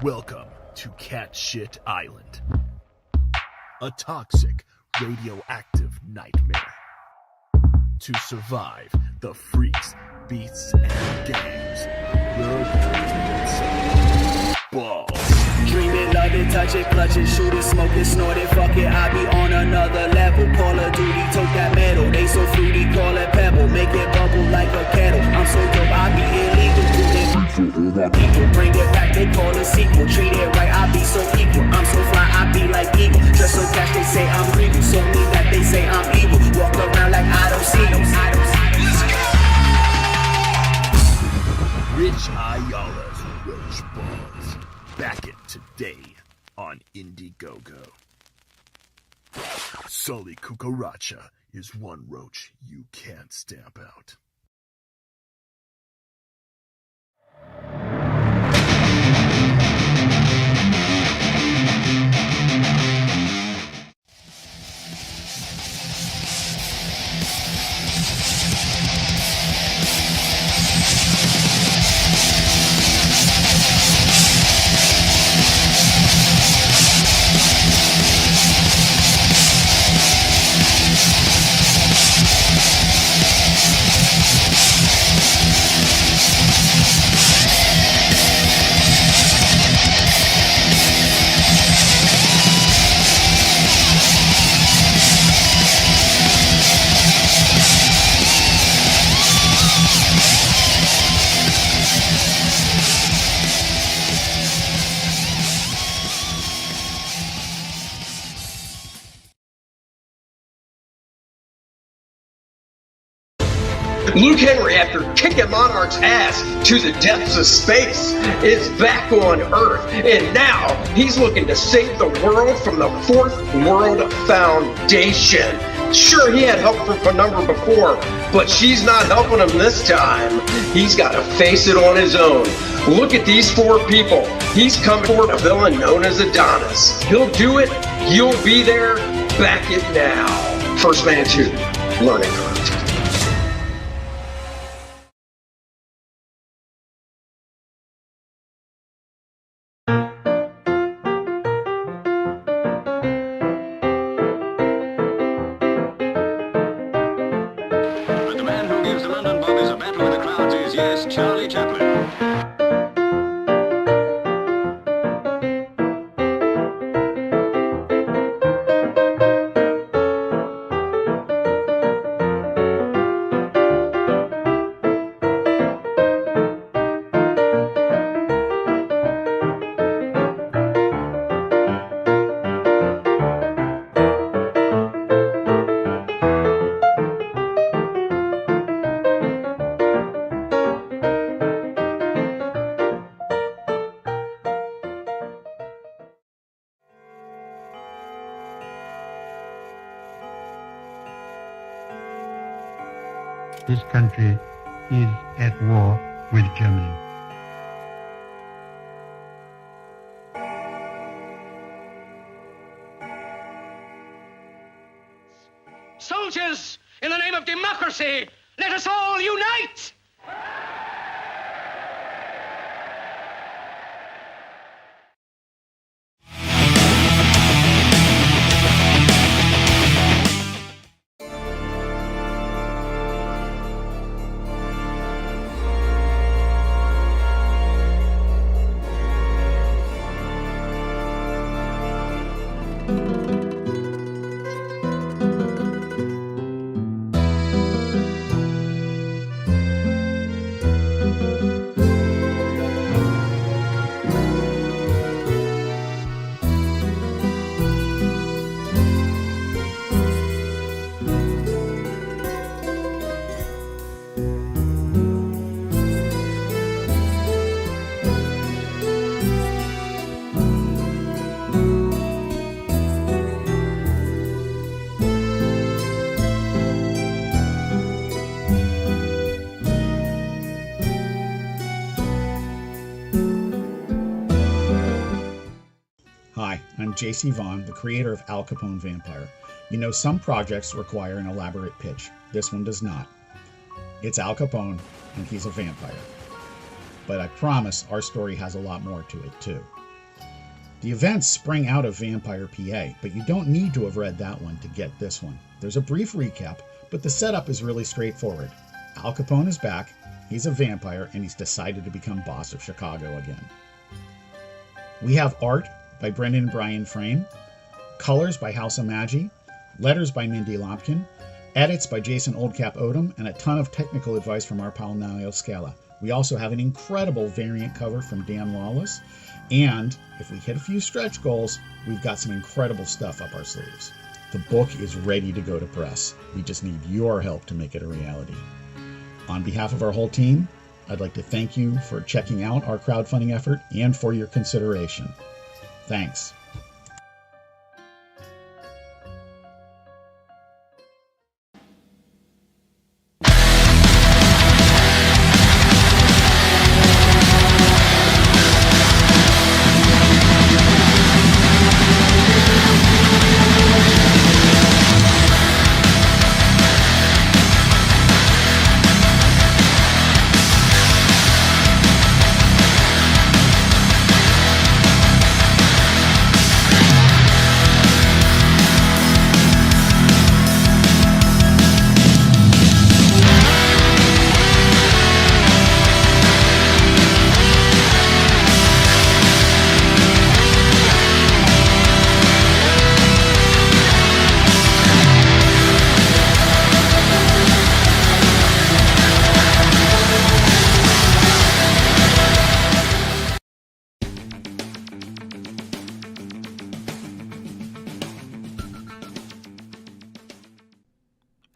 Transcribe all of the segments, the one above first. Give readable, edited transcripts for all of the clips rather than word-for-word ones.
Welcome to Cat Shit Island, a toxic, radioactive nightmare. To survive the freaks, beasts, and gangs, blood, and balls. Dream it, love it, touch it, clutch it, shoot it, smoke it, snort it, fuck it, I be on another level. Call of Duty, tote that metal, they so fruity, call it pebble, make it bubble like a kettle. I'm so dope, I be illegal, do it. People bring it back, they call it sequel, treat it right, I be so equal. I'm so fly, I be like eagle, just so cash, they say I'm regal, so mean that they say I'm evil. Walk around like I don't see them. Rich Ayala's Roach Balls. Back it today on Indiegogo. Sully Cucaracha is one roach you can't stamp out. Luke Henry, after kicking Monarch's ass to the depths of space, is back on Earth, and now he's looking to save the world from the Fourth World Foundation. Sure, he had help from Penumbra before, but she's not helping him this time. He's got to face it on his own. Look at these four people. He's coming for a villain known as Adonis. He'll do it. You'll be there. Back it now. First Man 2, Learning Curve. This country is at war with Germany. Soldiers, in the name of democracy, let us all unite! Hi, I'm JC Vaughn, the creator of Al Capone Vampire. You know, some projects require an elaborate pitch. This one does not. It's Al Capone, and he's a vampire. But I promise our story has a lot more to it, too. The events spring out of Vampire PA, but you don't need to have read that one to get this one. There's a brief recap, but the setup is really straightforward. Al Capone is back, he's a vampire, and he's decided to become boss of Chicago again. We have art by Brendan and Brian Frame, colors by House of Magi, letters by Mindy Lompkin, edits by Jason Oldcap Odom, and a ton of technical advice from our pal NIle Scala. We also have an incredible variant cover from Dan Lawless, and if we hit a few stretch goals, we've got some incredible stuff up our sleeves. The book is ready to go to press. We just need your help to make it a reality. On behalf of our whole team, I'd like to thank you for checking out our crowdfunding effort and for your consideration. Thanks.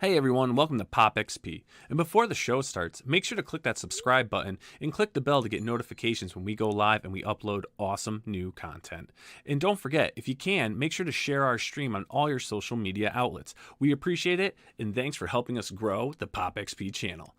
Hey everyone, welcome to Pop XP. And before the show starts, make sure to click that subscribe button and click the bell to get notifications when we go live and we upload awesome new content. And don't forget, if you can, make sure to share our stream on all your social media outlets. We appreciate it, and thanks for helping us grow the Pop XP channel.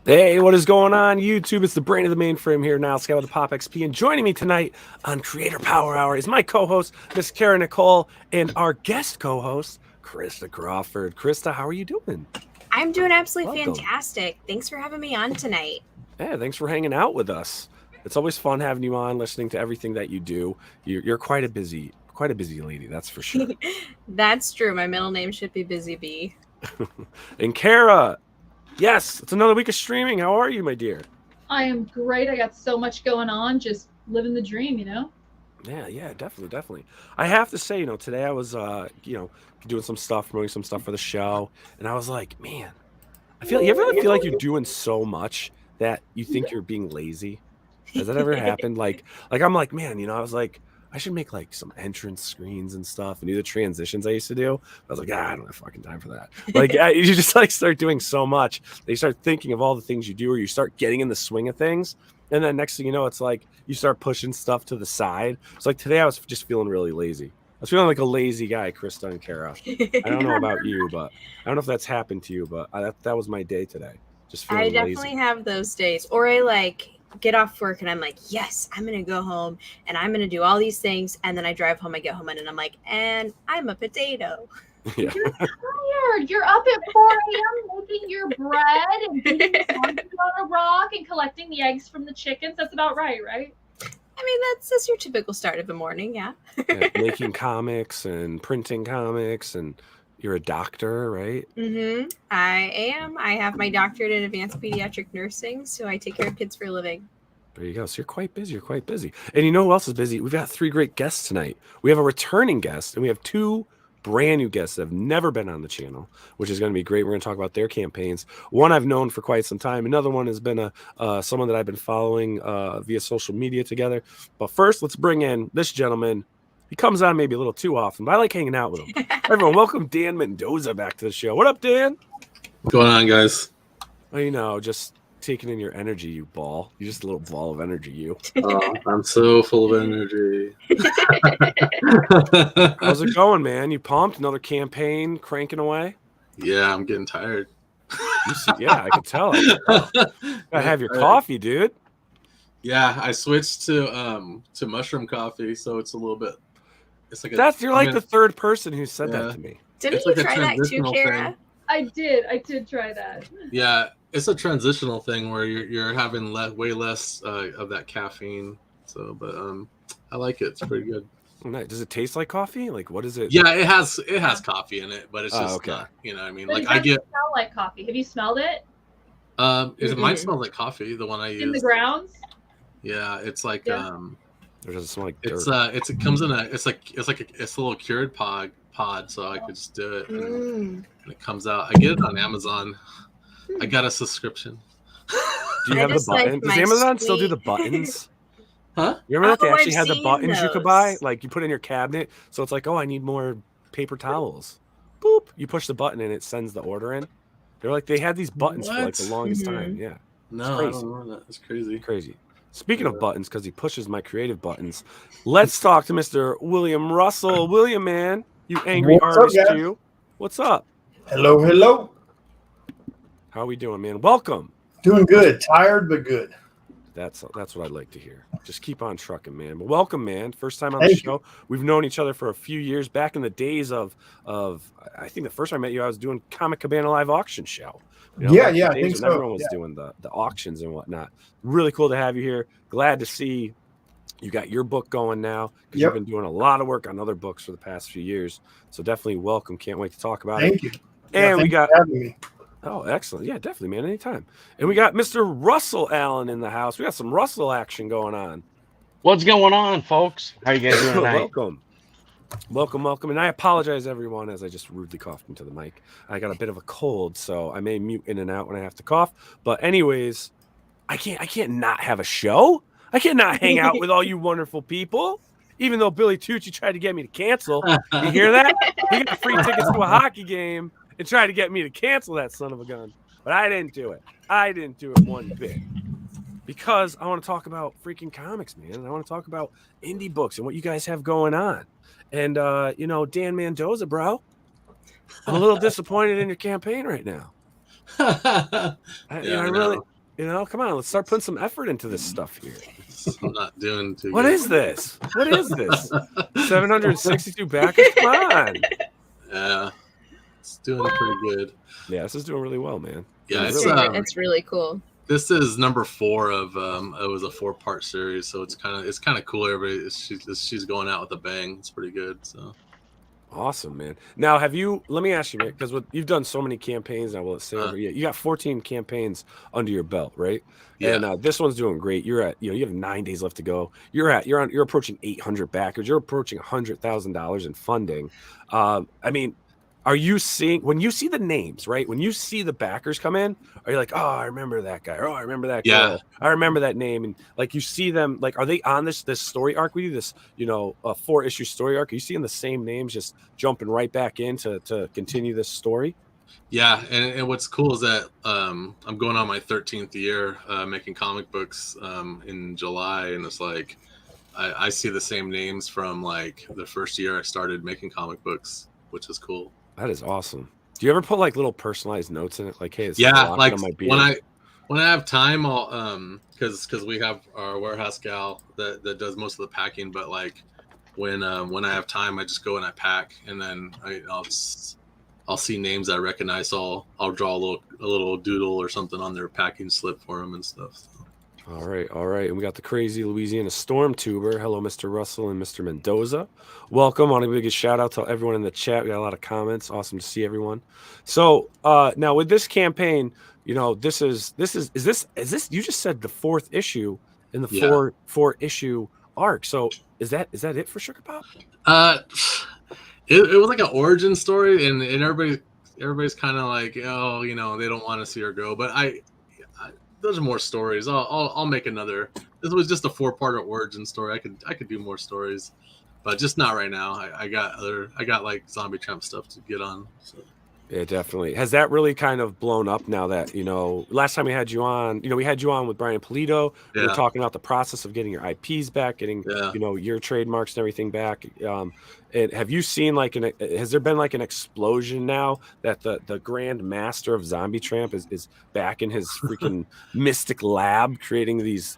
Hey, what is going on, YouTube? It's the brain of the mainframe here, NIle Scala with the Pop XP, and joining me tonight on Creator Power Hour is my co-host, Miss Cara, Nicole, and our guest co-host, Krista Crawford. Krista, how are you doing? I'm doing absolutely fantastic. Thanks for having me on tonight. Yeah, thanks for hanging out with us. It's always fun having you on, listening to everything that you do. You're quite a busy lady, that's for sure. That's true. My middle name should be Busy Bee. And Cara. Yes, it's another week of streaming. How are you, my dear? I am great. I got so much going on, just living the dream, you know? Yeah, definitely. I have to say, today I was, doing some stuff, promoting some stuff for the show, and I was like, man, you ever feel like you're doing so much that you think you're being lazy? Has that ever happened? Like I'm like, man, I was like, I should make like some entrance screens and stuff and do the transitions I used to do. I was like, I don't have fucking time for that. Like you just like start doing so much. You start thinking of all the things you do, or you start getting in the swing of things. And then next thing you know, it's like you start pushing stuff to the side. It's like today I was just feeling really lazy. I was feeling like a lazy guy, Krista and Cara. I don't know about you, but I don't know if that's happened to you, but that was my day today. Just feeling lazy. I definitely have those days. Or I like get off work and I'm like, yes, I'm going to go home and I'm going to do all these things. And then I drive home, I get home and I'm like, and I'm a potato. Yeah. You're tired. You're up at 4 a.m. making your bread and beating the zombies on a rock and collecting the eggs from the chickens. That's about right? I mean, that's your typical start of the morning, yeah. Making comics and printing comics, and you're a doctor, right? Mm-hmm. I am. I have my doctorate in advanced pediatric nursing, so I take care of kids for a living. There you go. So you're quite busy. And you know who else is busy? We've got 3 great guests tonight. We have a returning guest, and we have 2 brand new guests that have never been on the channel, which is going to be great. We're going to talk about their campaigns. One I've known for quite some time. Another one has been someone that I've been following via social media together. But first, let's bring in this gentleman. He comes on maybe a little too often, but I like hanging out with him. Everyone, welcome Dan Mendoza back to the show. What up, Dan? What's going on, guys? Well, just taking in your energy, you ball. You're just a little ball of energy, you. Oh, I'm so full of energy. How's it going, man? You pumped? Another campaign cranking away? Yeah, I'm getting tired. Yeah, I can tell. Gotta have your coffee, dude. Yeah, I switched to mushroom coffee, so it's a little bit it's like you're like the third person who said that to me. Didn't It's you like a try that too, transitional Cara? thing. I did try that. Yeah, it's a transitional thing where you're having way less of that caffeine. So, but I like it. It's pretty good. Nice. Does it taste like coffee? Like, what is it? Yeah, it has coffee in it, but it's just okay. not. You know what I mean? But Like it I doesn't get. smell like coffee. Have you smelled it? Mine smells like coffee. The one I use. In the grounds? Yeah, it's like Or does it smell like dirt? it comes in it's a little cured pod, so I could just do it and it comes out. I get it on Amazon. I got a subscription. Do you have the button? Does Amazon still do the buttons? Huh? You remember that they actually I've had the seen buttons you could buy? those. Like you put in your cabinet, so it's like, oh, I need more paper towels. Boop! You push the button and it sends the order in. They're like they had these buttons for like the longest time. Yeah. No, I don't know that. It's crazy. Crazy. Speaking of buttons, because he pushes my creative buttons, let's talk to Mr. William Russell. William, man, you angry artist, you. What's up? Hello, hello. How we doing, man? Welcome. Doing good. Tired, but good. That's what I'd like to hear. Just keep on trucking, man. But welcome, man. First time on the show. We've known each other for a few years. Back in the days of I think the first time I met you, I was doing Comic Cabana live auction show. You know, yeah, I think so. Everyone was doing the auctions and whatnot. Really cool to have you here. Glad to see you got your book going now because you've been doing a lot of work on other books for the past few years. So definitely welcome. Can't wait to talk about it. Thank you. And we got having me. Oh, excellent. Yeah, definitely, man. Anytime. And we got Mr. Russell Allen in the house. We got some Russell action going on. What's going on, folks? How you guys doing tonight? Welcome. And I apologize, everyone, as I just rudely coughed into the mic. I got a bit of a cold, so I may mute in and out when I have to cough. But anyways, I can't not have a show. I can't not hang out with all you wonderful people. Even though Billy Tucci tried to get me to cancel. You hear that? He got free tickets to a hockey game and tried to get me to cancel that son of a gun. But I didn't do it. I didn't do it one bit. Because I want to talk about freaking comics, man. And I want to talk about indie books and what you guys have going on. And, Dan Mendoza, bro, I'm a little disappointed in your campaign right now. I really, come on, let's start putting some effort into this stuff here. I'm not doing too What good. is this? 762 backers? Come on. Yeah, it's doing pretty good. Yeah, this is doing really well, man. Yeah, It's really cool. This is number 4 of it was a 4-part series, so it's kind of cool. Everybody, she's going out with a bang. It's pretty good. So awesome, man. Now, let me ask you, man, because you've done so many campaigns now. Well, let's say you got 14 campaigns under your belt, right? Yeah. And this one's doing great. You're at, you have 9 days left to go. You're approaching 800 backers. You're approaching $100,000 in funding. I mean, are you seeing, when you see the names, right? When you see the backers come in, are you like, oh, I remember that guy. Or, oh, I remember that girl. I remember that name. And like you see them, like, are they on this story arc with you? This, a 4-issue story arc? Are you seeing the same names just jumping right back in to continue this story? Yeah, and what's cool is that I'm going on my 13th year making comic books in July, and it's like I see the same names from like the first year I started making comic books, which is cool. That is awesome. Do you ever put like little personalized notes in it, like, hey, it's like on my beard? when I have time, I'll because we have our warehouse gal that does most of the packing, but like when I have time, I just go and I pack, and then I'll see names I recognize, so I'll draw a little doodle or something on their packing slip for them and stuff. So. All right. And we got the crazy Louisiana Stormtuber. Hello, Mr. Russell and Mr. Mendoza. Welcome. I want to give a shout out to everyone in the chat. We got a lot of comments. Awesome to see everyone. So now with this campaign, this is you just said the 4th issue in the four issue arc. So is that it for Sugar Pop? It was like an origin story, and everybody's kind of like, oh, they don't want to see her go, but those are more stories. I'll make another. This was just a 4-part origin story. I could do more stories, but just not right now. I got like Zombie Tramp stuff to get on. So. Yeah, definitely. Has that really kind of blown up now that, last time we had you on, we had you on with Brian Polito. We were talking about the process of getting your IPs back, getting, your trademarks and everything back. And have you seen has there been like an explosion now that the Grand Master of Zombie Tramp is back in his freaking mystic lab creating these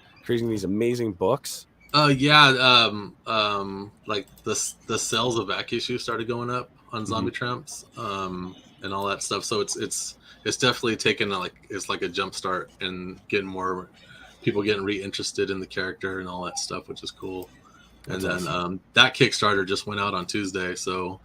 amazing books? Like the sales of back issues started going up on Zombie Tramps, and all that stuff. So it's definitely taken it's like a jump start and getting more people getting reinterested in the character and all that stuff, which is cool. And then that Kickstarter just went out on Tuesday, so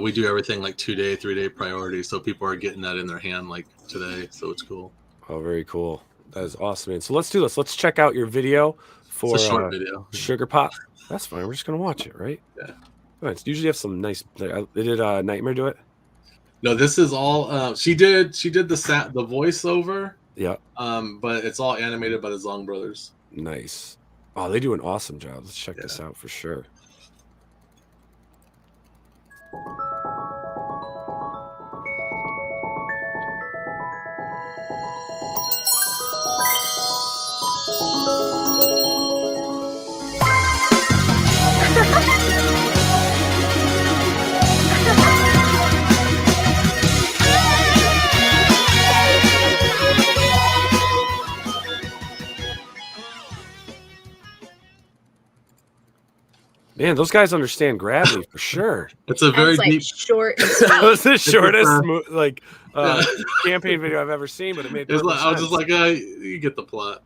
we do everything like 2-day, 3-day priority, so people are getting that in their hand like today, so it's cool. Oh, very cool. That is awesome, man. So let's do this. Let's check out your video for it's a short video. Sugar Pop. That's fine. We're just gonna watch it, right? Yeah. All right. Usually have some nice. Did Nightmare do it? No, this is all. She did the voiceover. Yeah. But it's all animated by the Zong brothers. Nice. Oh, they do an awesome job. Let's check this out for sure. Man, those guys understand gravity for sure. It's a very like deep. Short. And sweet. That was the shortest campaign video I've ever seen, but it made. I was just like, you get the plot.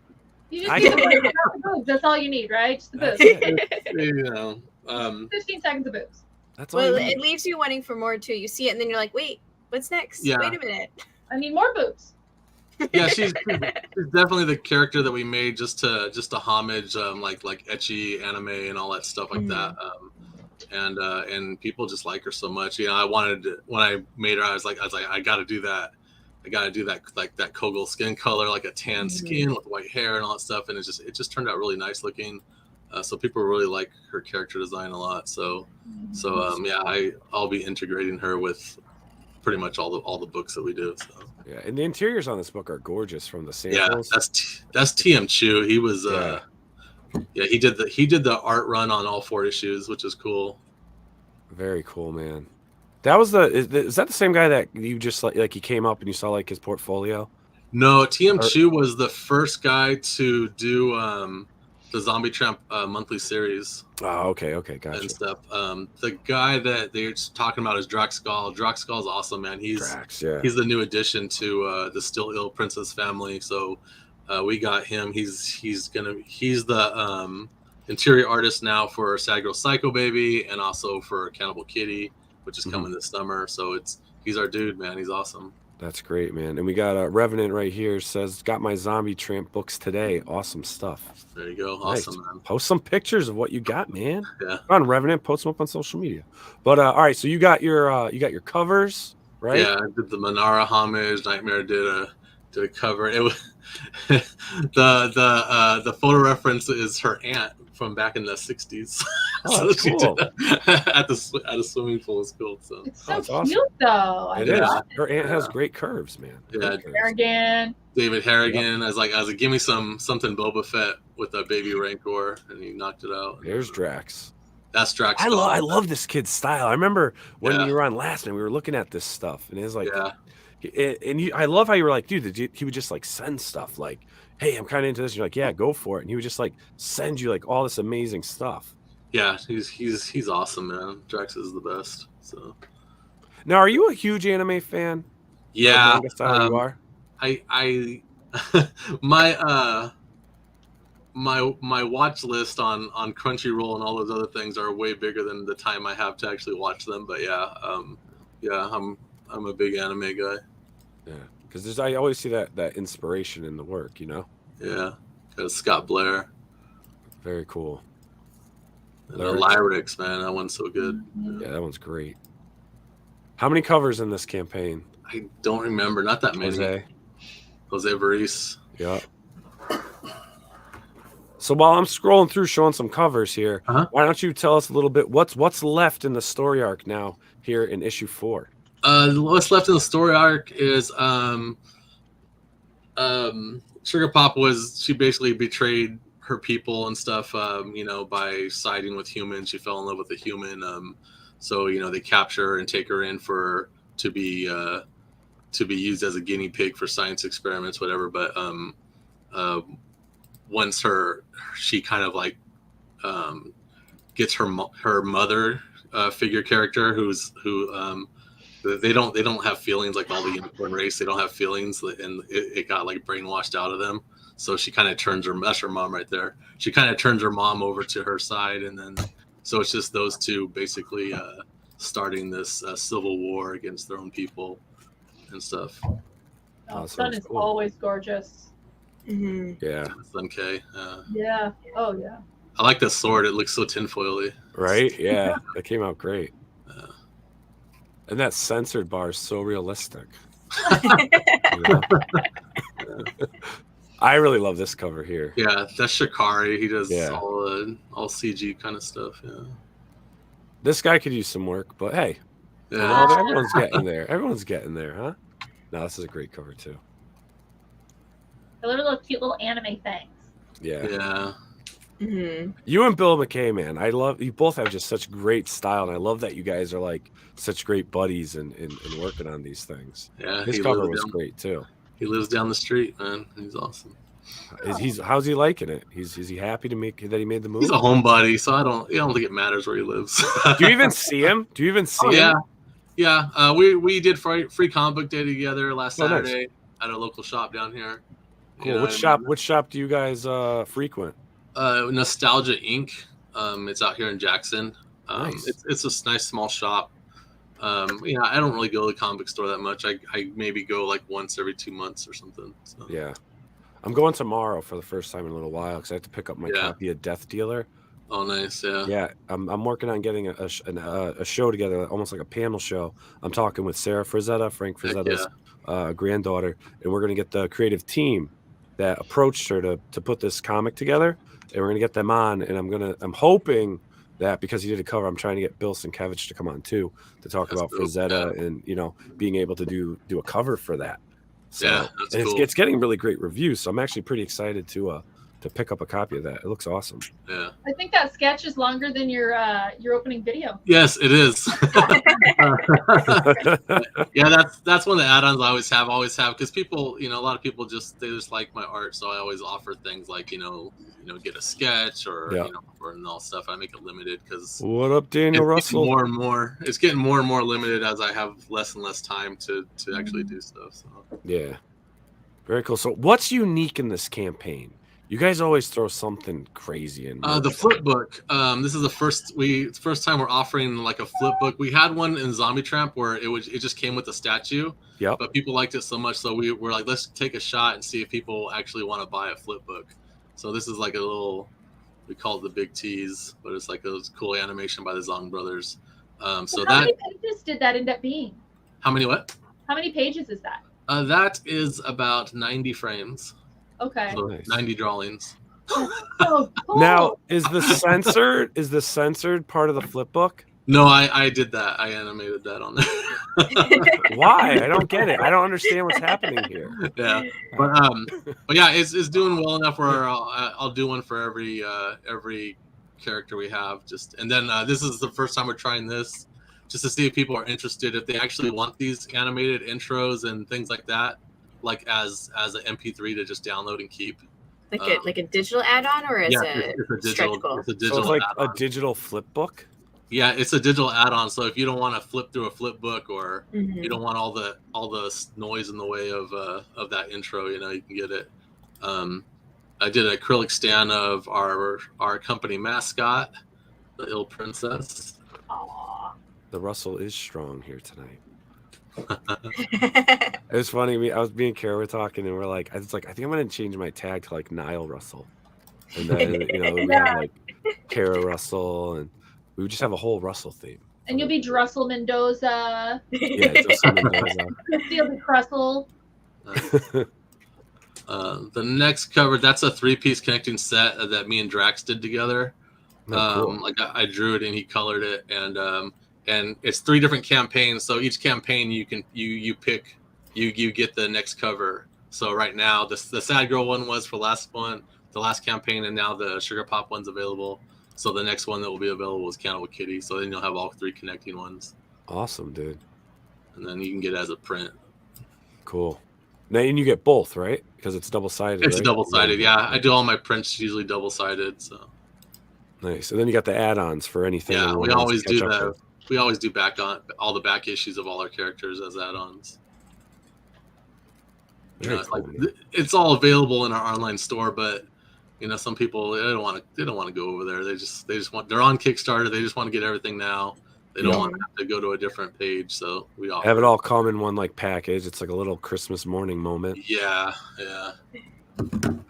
You just need the boobs. That's all you need, right? Just the boobs. 15 seconds of boobs. That's all. Well, it leaves you wanting for more too. You see it, and then you're like, wait, what's next? Yeah. Wait a minute. I need more boobs. Yeah, she's definitely the character that we made just to homage like ecchi anime and all that stuff like that. And people just like her so much. You know, I wanted to, when I made her, I was like, I got to do that. I got to do that, like that Kogel skin color, like a tan skin with white hair and all that stuff. And it just turned out really nice looking. So people really like her character design a lot. So I'll be integrating her with pretty much all the books that we do. So. Yeah, and the interiors on this book are gorgeous from the samples. Yeah, that's TM Chu. He was he did the art run on all 4 issues, which is cool. Very cool, man. That was is that the same guy that you just like he came up and you saw like his portfolio? No, TM Chu was the first guy to do the Zombie Tramp monthly series. Oh, okay, gotcha. And stuff. The guy that they're talking about is Draxgal. Draxgal is awesome, man. He's the new addition to the Still Ill Princess family. So we got him. He's the interior artist now for Sad Girl Psycho Baby and also for Cannibal Kitty, which is coming this summer. So he's our dude, man. He's awesome. That's great, man. And we got Revenant right here. Says, got my Zombie Tramp books today. Awesome stuff. There you go. Awesome, nice. man. Post some pictures of what you got, man. Yeah. On Revenant, post them up on social media. But all right, so you got your covers, right? Yeah, I did the Manara homage. Nightmare did a cover. It was the photo reference is her aunt from back in the 60s. Oh, that's cool. at a swimming pool. It's cool. So it's so cute, awesome. though. It is. Her aunt has great curves, man. Yeah. Harrigan. David Harrigan. I was like, give me something Boba Fett with a baby Rancor, and he knocked it out. There's Drax. That's Drax. I love this kid's style. I remember when you were on last night, we were looking at this stuff, and it was like, I love how you were like, dude, he would just like send stuff like, hey, I'm kind of into this. And you're like, yeah, go for it. And he would just like send you like all this amazing stuff. Yeah, he's awesome, man. Drax is the best. So now, are you a huge anime fan? Yeah, you are. I my watch list on Crunchyroll and all those other things are way bigger than the time I have to actually watch them. But I'm a big anime guy. Yeah, because I always see that inspiration in the work, you know. Yeah, because Scott Blair. Very cool. And the lyrics, man, that one's so good. Yeah, that one's great. How many covers in this campaign? I don't remember. Not that many. Jose Varice. Yeah. So while I'm scrolling through showing some covers here, why don't you tell us a little bit what's left in the story arc now here in issue 4? What's left in the story arc is Sugar Pop she basically betrayed her people and stuff, by siding with humans. She fell in love with a human. So they capture her and take her in to be used as a guinea pig for science experiments, whatever. But once she kind of like gets her mother figure character who they don't have feelings like all the unicorn race. They don't have feelings, and it got like brainwashed out of them. So she kind of turns that's her mom right there. She kind of turns her mom over to her side, and then so it's just those two basically starting this civil war against their own people and stuff. Oh, Sun is always gorgeous. Mm-hmm. Yeah. Sun K. Yeah. Oh yeah. I like that sword. It looks so tinfoily. Right? Yeah. That came out great. And that censored bar is so realistic. You know? I really love this cover here. Yeah, that's Shikari. He does all CG kind of stuff. Yeah. This guy could use some work, but hey, Yeah. you know, everyone's getting there. Everyone's getting there, huh? No, this is a great cover too. The little cute little anime things. Yeah. Yeah. Mm-hmm. You and Bill McKay, man. I love you both have just such great style, and I love that you guys are like such great buddies and working on these things. Yeah, his cover was great too. He lives down the street, man. He's awesome. How's he liking it? Is he happy that he made the move? He's a homebody, so I don't think it matters where he lives. Do you even see him? Do you even see him? Yeah. Yeah. We did free comic book day together last Saturday at a local shop down here. Cool. You know, Which shop do you guys frequent? Nostalgia Inc. It's out here in Jackson. Nice. It's a nice small shop. I don't really go to the comic book store that much. I maybe go like once every 2 months or something. So. Yeah. I'm going tomorrow for the first time in a little while because I have to pick up my copy of Death Dealer. Oh, nice. Yeah. Yeah. I'm working on getting a show together, almost like a panel show. I'm talking with Sarah Frazetta, Frank Frazetta's granddaughter, and we're going to get the creative team that approached her to put this comic together, and we're going to get them on. And I'm hoping that because he did a cover, I'm trying to get Bill Sienkiewicz to come on too to talk about Frazetta and being able to do a cover for that. So, yeah, that's cool. It's getting really great reviews, so I'm actually pretty excited to pick up a copy of that. It looks awesome. Yeah, I think that sketch is longer than your opening video. Yes, it is. Yeah, that's one of the add-ons I always have because people, a lot of people they just like my art, so I always offer things like get a sketch or and all stuff. I make it limited because what up, Daniel Russell? More and more, it's getting more and more limited as I have less and less time to actually do stuff. So. Yeah, very cool. So, what's unique in this campaign? You guys always throw something crazy in. The flip book. This is the first time we're offering like a flip book. We had one in Zombie Tramp where it just came with the statue. Yeah. But people liked it so much, so we were like, let's take a shot and see if people actually want to buy a flip book. So this is like a little, we call it the Big Tease, but it's like a cool animation by the Zong brothers. How many pages did that end up being? How many what? How many pages is that? That is about 90 frames. Okay. So nice. 90 drawings. Oh, cool. Now, is the censored part of the flip book? No, I did that. I animated that on there. Why? I don't get it. I don't understand what's happening here. Yeah, but yeah, it's doing well enough where I'll do one for every character we have. And then this is the first time we're trying this, just to see if people are interested, if they actually want these animated intros and things like that. Like as an MP3 to just download and keep, like a digital add-on, or is it it's a digital? It's a digital. So it's like add-on. a digital flip book. Yeah, it's a digital add-on. So if you don't want to flip through a flip book, or you don't want all the noise in the way of that intro, you can get it. I did an acrylic stand of our company mascot, the Ill Princess. Aww. The Russell is strong here tonight. It was funny. I was being Cara, we're talking, and we're like, I think I'm gonna change my tag to like NIle Russell, and then we have like Cara Russell, and we would just have a whole Russell theme. And you'll be Drussel Mendoza. Yeah, Drussel Mendoza. You'll be Crussel. The next cover, that's a 3-piece connecting set that me and Drax did together. Cool. Like I drew it and he colored it, and it's 3 different campaigns. So each campaign you pick, you get the next cover. So right now the Sad Girl one was for the last campaign, and now the Sugar Pop one's available. So the next one that will be available is Cannibal Kitty. So then you'll have all 3 connecting ones. Awesome, dude. And then you can get it as a print. Cool. Now, and you get both, right? Because it's double-sided. It's right? double-sided, yeah. I do all my prints usually double-sided. So Nice. And then you got the add-ons for anything. Yeah, anyone we wants always to catch do up that. with. We always do back on all the back issues of all our characters as add-ons. You know, it's all available in our online store, but you know, some people they don't want to go over there. They just want, they're on Kickstarter. They just want to get everything now. They don't want to have to go to a different page. So we offer have it all come in one like package. It's like a little Christmas morning moment. Yeah.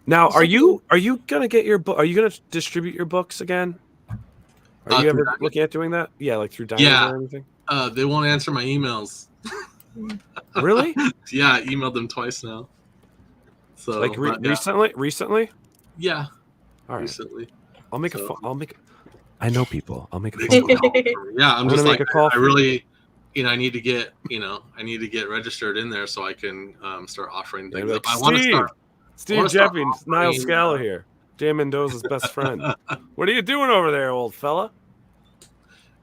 Now, are you gonna get your book? Are you gonna distribute your books again? Are you ever looking at doing that? Yeah, like through Diamond or anything? They won't answer my emails. Really? Yeah, I emailed them twice now. So like recently? Yeah. All right. Recently. I'll make a phone. I know people. I'll make a phone call. Yeah, I'm just like, make a call. I really, I need to get, registered in there so I can start offering things. Like, I want to start. Steve Jeffings, NIle Scala here. Dan Mendoza's best friend. What are you doing over there, old fella?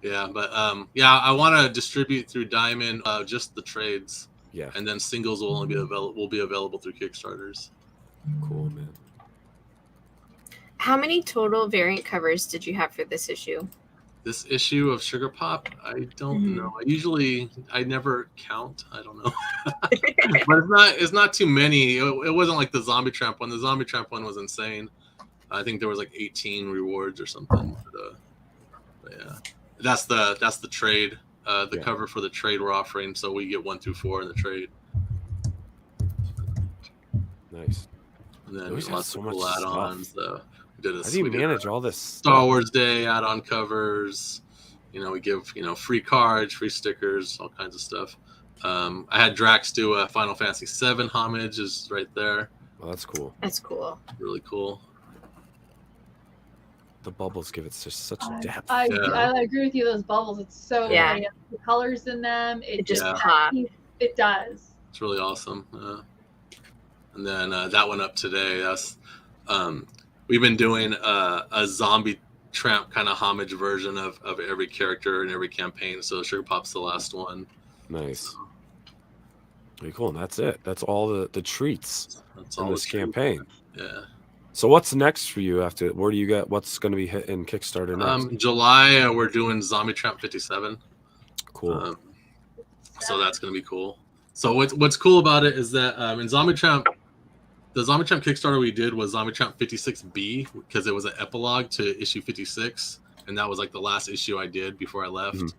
Yeah, but I want to distribute through Diamond just the trades. Yeah. And then singles will only be available through Kickstarters. Cool, man. How many total variant covers did you have for this issue? This issue of Sugar Pop, I don't know. I never count. I don't know. But it's not too many. It wasn't like the Zombie Tramp one. The Zombie Tramp one was insane. I think there was like 18 rewards or something. But yeah, that's the trade. The cover for the trade we're offering, so we get 1 through 4 in the trade. Nice. And then lots of so cool much add-ons. How do you manage all this Star Wars Day add-on covers. We give free cards, free stickers, all kinds of stuff. I had Drax do a Final Fantasy VII homage, is right there. Well, that's cool. That's cool. Really cool. The bubbles give it such depth. I agree with you. Those bubbles, it's so pretty. The colors in them, it just pop. It does. It's really awesome. And then that went up today. That's we've been doing a Zombie Tramp kind of homage version of every character in every campaign. So Sugar Pop's the last one. Nice. Pretty cool. And that's it. That's all the treats in this campaign. Yeah. So what's next for you after? Where do you got? What's going to be hitting Kickstarter next? July we're doing Zombie Tramp 57. Cool. So that's going to be cool. So what's cool about it is that in Zombie Tramp, the Zombie Tramp Kickstarter we did was Zombie Tramp 56B because it was an epilogue to issue 56, and that was like the last issue I did before I left.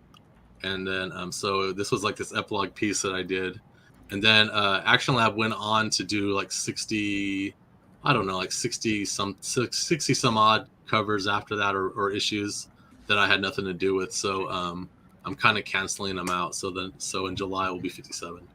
And then so this was like this epilogue piece that I did, and then Action Lab went on to do like 60 some odd covers after that or issues that I had nothing to do with. So I'm kind of canceling them out. So in July will be 57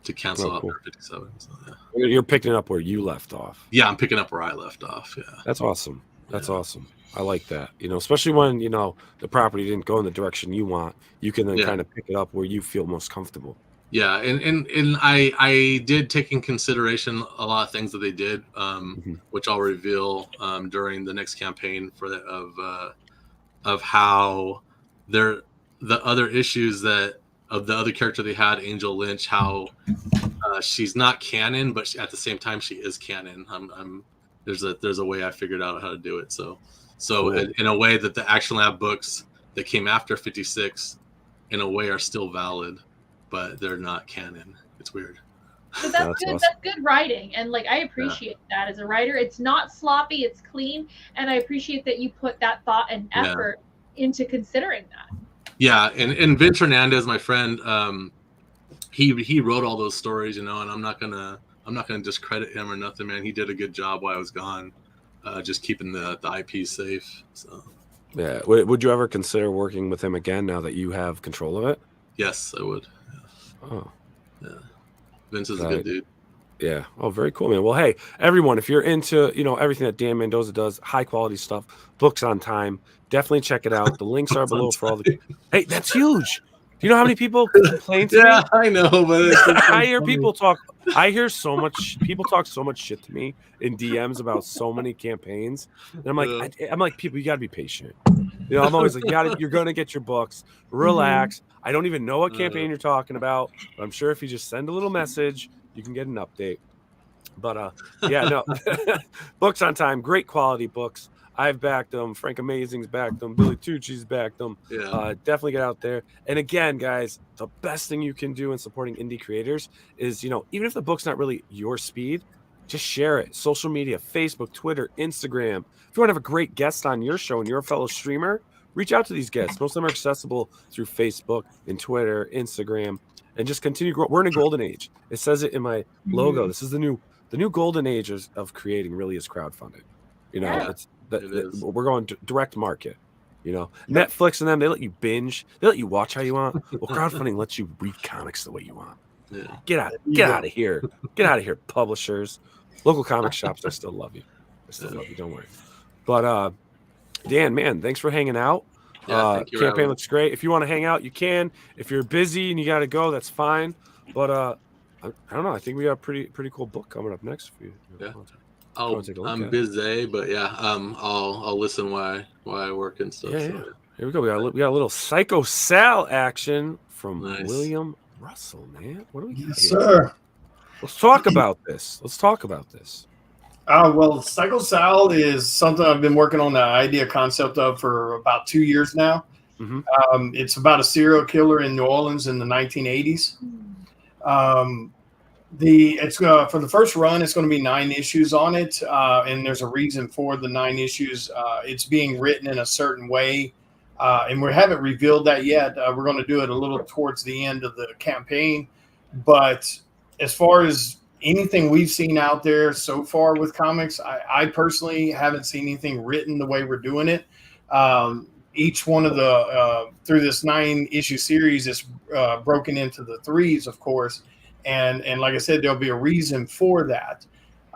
to cancel out 57. So, yeah. You're picking up where you left off. Yeah, I'm picking up where I left off. Yeah. That's awesome. That's awesome. I like that. Especially when, the property didn't go in the direction you want, you can then kind of pick it up where you feel most comfortable. Yeah, and I did take in consideration a lot of things that they did, which I'll reveal during the next campaign of how the other issues of the other character they had, Angel Lynch, how she's not canon, but at the same time she is canon. There's a way I figured out how to do it. So cool. In a way that the Action Lab books that came after 56, in a way, are still valid, but they're not canon. It's weird. But that's good. Awesome. That's good writing, and I appreciate that as a writer. It's not sloppy. It's clean, and I appreciate that you put that thought and effort into considering that. Yeah, and Vince Hernandez, my friend, he wrote all those stories, and I'm not gonna discredit him or nothing, man. He did a good job while I was gone, just keeping the IP safe. So. Yeah. Would you ever consider working with him again now that you have control of it? Yes, I would. Yeah. Oh. Yeah. Vince is a good dude. Yeah. Oh, very cool, man. Well, hey, everyone, if you're into, everything that Dan Mendoza does, high quality stuff, books on time, definitely check it out. The links are below for all the. Hey, that's huge. Do you know how many people complain to me? Yeah, I know, but I hear people talk. I hear so much. People talk so much shit to me in DMs about so many campaigns, and I'm like, people, you gotta be patient. I'm always like, you're gonna get your books. Relax. I don't even know what campaign you're talking about, but I'm sure if you just send a little message, you can get an update. But yeah, no, books on time, great quality books. I've backed them. Frank Amazing's backed them. Billy Tucci's backed them. Yeah. Definitely get out there. And again, guys, the best thing you can do in supporting indie creators is, you know, even if the book's not really your speed, just share it. Social media, Facebook, Twitter, Instagram. If you want to have a great guest on your show and you're a fellow streamer, reach out to these guests. Most of them are accessible through Facebook and Twitter, Instagram, and just continue growing. We're in a golden age. It says it in my logo. This is the new golden age of creating. Really is crowdfunding. You know, we're going direct market. You know, Netflix and them, they let you binge. They let you watch how you want. Well, crowdfunding lets you read comics the way you want. Yeah. Get out of here. Get out of here, publishers. Local comic shops, I still love you. I still love you. Don't worry. But Dan, man, thanks for hanging out. Thank you, campaign looks great. If you want to hang out, you can. If you're busy and you got to go, that's fine. But I don't know. I think we got a pretty cool book coming up next for you. Yeah. I'm busy, but yeah, I'll listen while I work and stuff. Yeah, so. yeah. Here we go. We got a little Psycho Sal action from William Russell, man. What do we got here? Sir. Let's talk about this. Well, Psycho Sal is something I've been working on the idea concept of for about 2 years now. Mm-hmm. It's about a serial killer in New Orleans in the 1980s. For the first run, it's going to be 9 issues on it, and there's a reason for the 9 issues. It's being written in a certain way, and we haven't revealed that yet. We're going to do it a little towards the end of the campaign, but as far as anything we've seen out there so far with comics, I personally haven't seen anything written the way we're doing it. Each one of the through this 9-issue series is broken into the 3s, of course, and like I said, there'll be a reason for that.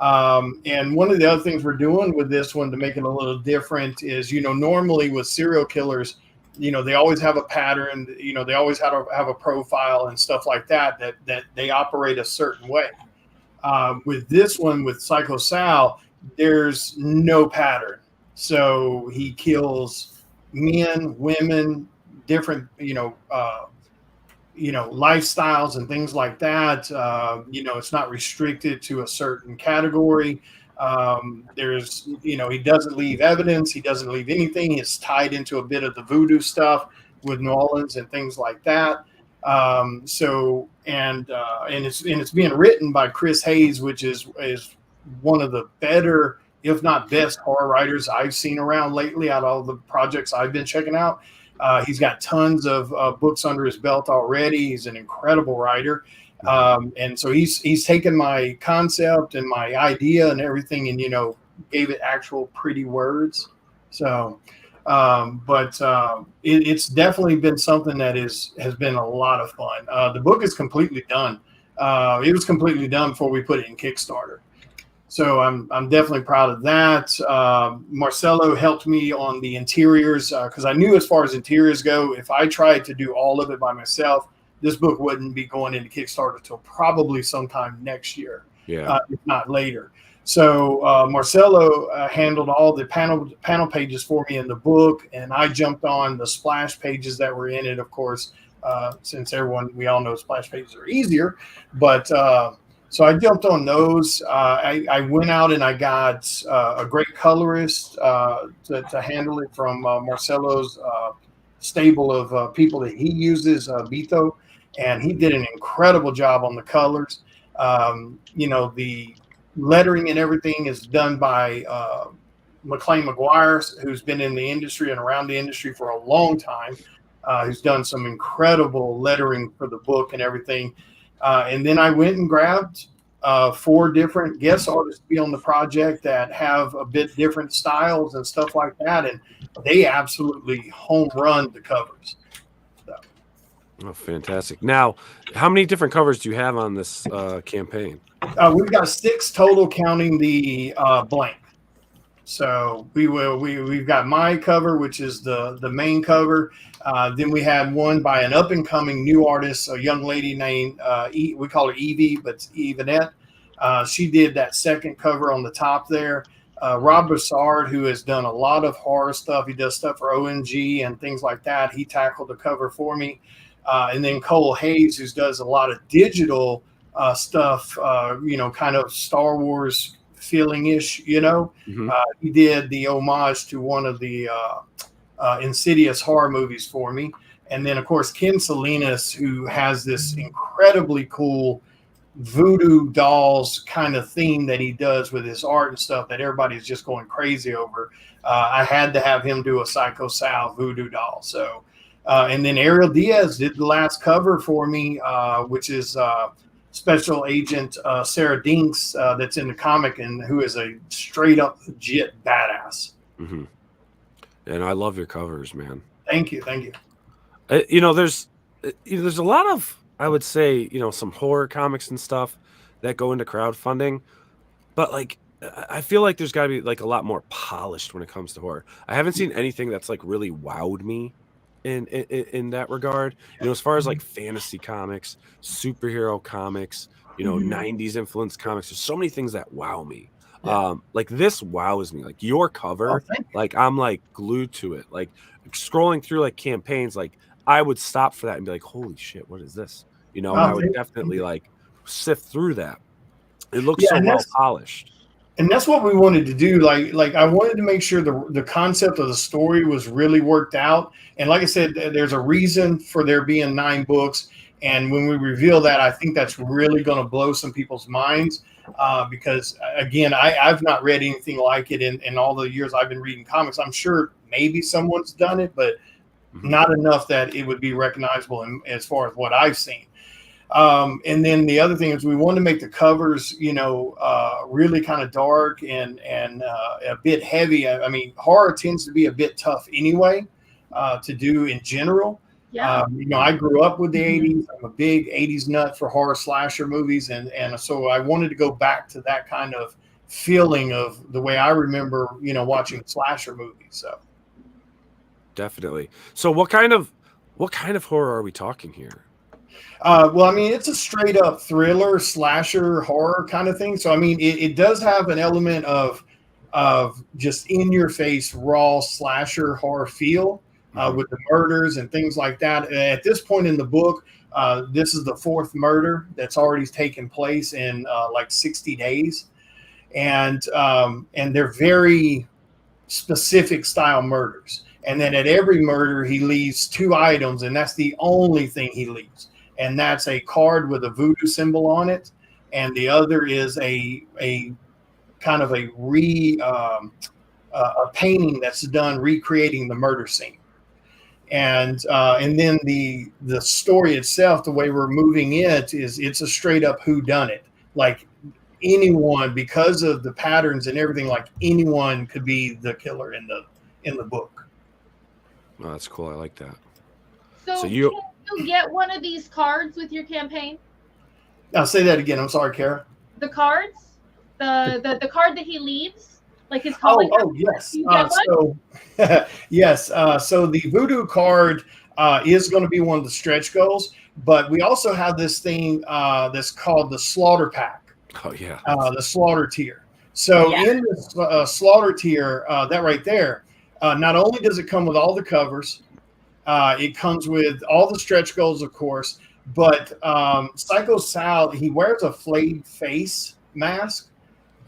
And one of the other things we're doing with this one to make it a little different is, you know, normally with serial killers, you know, they always have a pattern, you know, they always have a profile and stuff like that they operate a certain way. With this one, with Psycho Sal, there's no pattern. So he kills men, women, different, lifestyles and things like that. It's not restricted to a certain category. He doesn't leave evidence. He doesn't leave anything. It's tied into a bit of the voodoo stuff with New Orleans and things like that. It's being written by Chris Hayes, which is one of the better, if not best, horror writers I've seen around lately out of all the projects I've been checking out. He's got tons of books under his belt already. He's an incredible writer. And so he's taken my concept and my idea and everything and, gave it actual pretty words. So, it's definitely been something that has been a lot of fun. The book is completely done. It was completely done before we put it in Kickstarter. So I'm definitely proud of that. Marcelo helped me on the interiors because I knew as far as interiors go, if I tried to do all of it by myself, this book wouldn't be going into Kickstarter until probably sometime next year, if not later. So Marcelo handled all the panel pages for me in the book, and I jumped on the splash pages that were in it, of course, since we all know splash pages are easier. But so I jumped on those. I went out and I got a great colorist to handle it from Marcelo's stable of people that he uses, Bito, and he did an incredible job on the colors. The lettering and everything is done by McLean McGuire, who's been in the industry and around the industry for a long time. Who's done some incredible lettering for the book and everything. And then I went and grabbed 4 different guest artists to be on the project that have a bit different styles and stuff like that. And they absolutely home run the covers. So. Oh, fantastic. Now, how many different covers do you have on this campaign? We've got 6 total, counting the blank. So we've got my cover, which is the main cover. Then we had one by an up and coming new artist, a young lady named we call her Evie, but it's Evanette. She did that second cover on the top there. Rob Broussard, who has done a lot of horror stuff, he does stuff for ONG and things like that. He tackled the cover for me. And then Cole Hayes, who does a lot of digital stuff, kind of Star Wars feeling-ish, you know. He did the homage to one of the Insidious horror movies for me. And then, of course, Ken Salinas, who has this incredibly cool voodoo dolls kind of theme that he does with his art and stuff that everybody's just going crazy over. I had to have him do a Psycho Sal voodoo doll. So, and then Ariel Diaz did the last cover for me, which is Special Agent Sarah Dinks, that's in the comic and who is a straight up legit badass. And I love your covers, man. Thank you. Thank you. You know, there's a lot of, I would say, you know, some horror comics and stuff that go into crowdfunding, but like, I feel like there's got to be like a lot more polished when it comes to horror. I haven't seen anything that's like really wowed me in that regard. You know, as far as like fantasy comics, superhero comics, you know, 90s influenced comics, there's so many things that wow me. Like this wows me. Like your cover, like I'm like glued to it. Like scrolling through like campaigns, like I would stop for that and be like, holy shit, what is this? You know, I would definitely like sift through that. It looks so well polished. And that's what we wanted to do. Like I wanted to make sure the concept of the story was really worked out. And like I said, there's a reason for there being 9 books. And when we reveal that, I think that's really going to blow some people's minds. Because again, I've not read anything like it in all the years I've been reading comics. I'm sure maybe someone's done it, but not enough that it would be recognizable as far as what I've seen. And then the other thing is we want to make the covers, you know, really kind of dark and a bit heavy. I mean, horror tends to be a bit tough anyway to do in general. You know, I grew up with the 80s. I'm a big 80s nut for horror slasher movies. And so I wanted to go back to that kind of feeling of the way I remember, you know, watching slasher movies. So. Definitely. So what kind of horror are we talking here? Well, I mean, it's a straight up thriller, slasher, horror kind of thing. So, I mean, it does have an element of just in your face, raw slasher horror feel with the murders and things like that. At this point in the book, this is the 4th murder that's already taken place in like 60 days. And they're very specific style murders. And then at every murder, he leaves 2 items, and that's the only thing he leaves. And that's a card with a voodoo symbol on it, and the other is a kind of a painting that's done recreating the murder scene. And then the story itself, the way we're moving it is it's a straight up whodunit. Like anyone, because of the patterns and everything, like anyone could be the killer in the book. Oh, that's cool. I like that. So you can you get one of these cards with your campaign? I'll say that again. I'm sorry, Cara. The cards, the card that he leaves, like his calling. Oh yes. Yes. So the voodoo card is going to be one of the stretch goals, but we also have this thing that's called the slaughter pack. Oh yeah. The slaughter tier. So in the slaughter tier, that right there. Not only does it come with all the covers, it comes with all the stretch goals, of course, but Psycho Sal, he wears a flayed face mask,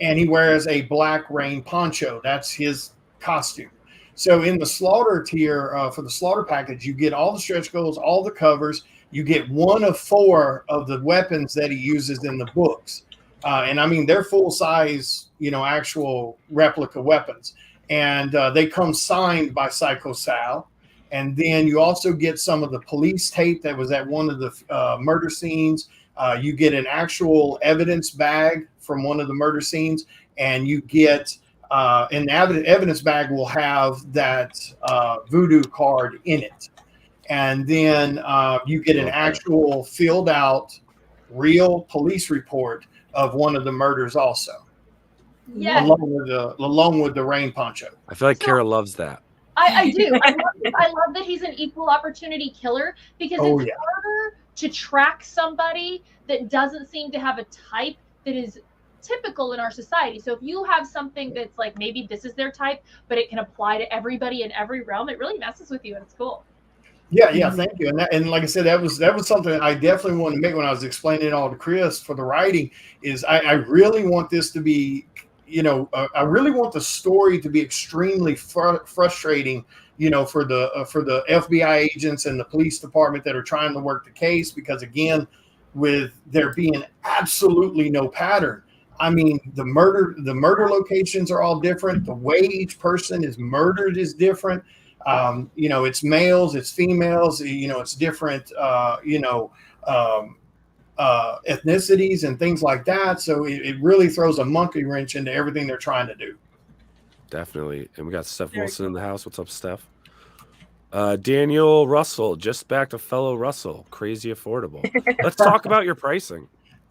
and he wears a black rain poncho. That's his costume. So in the slaughter tier, for the slaughter package, you get all the stretch goals, all the covers. You get 1 of 4 of the weapons that he uses in the books. And I mean, they're full size, you know, actual replica weapons. And they come signed by Psycho Sal. And then you also get some of the police tape that was at one of the murder scenes. You get an actual evidence bag from one of the murder scenes. And you get an evidence bag will have that voodoo card in it. And then you get an actual filled out real police report of one of the murders also. Yeah. Along with the rain poncho. I feel like Cara loves that. I do. I love that he's an equal opportunity killer because it's harder to track somebody that doesn't seem to have a type that is typical in our society. So if you have something that's like maybe this is their type, but it can apply to everybody in every realm, it really messes with you and it's cool. Yeah, thank you. And like I said, that was something I definitely wanted to make when I was explaining it all to Chris for the writing. Is I really want this to be I really want the story to be extremely frustrating, for the FBI agents and the police department that are trying to work the case, because again, with there being absolutely no pattern. I mean, the murder locations are all different. The way each person is murdered is different. It's males, it's females, it's different, ethnicities and things like that. So it really throws a monkey wrench into everything they're trying to do. Definitely. And we got Steph Wilson in the house. What's up, Steph? Daniel Russell, just back to fellow Russell. Crazy affordable. Let's talk about your pricing.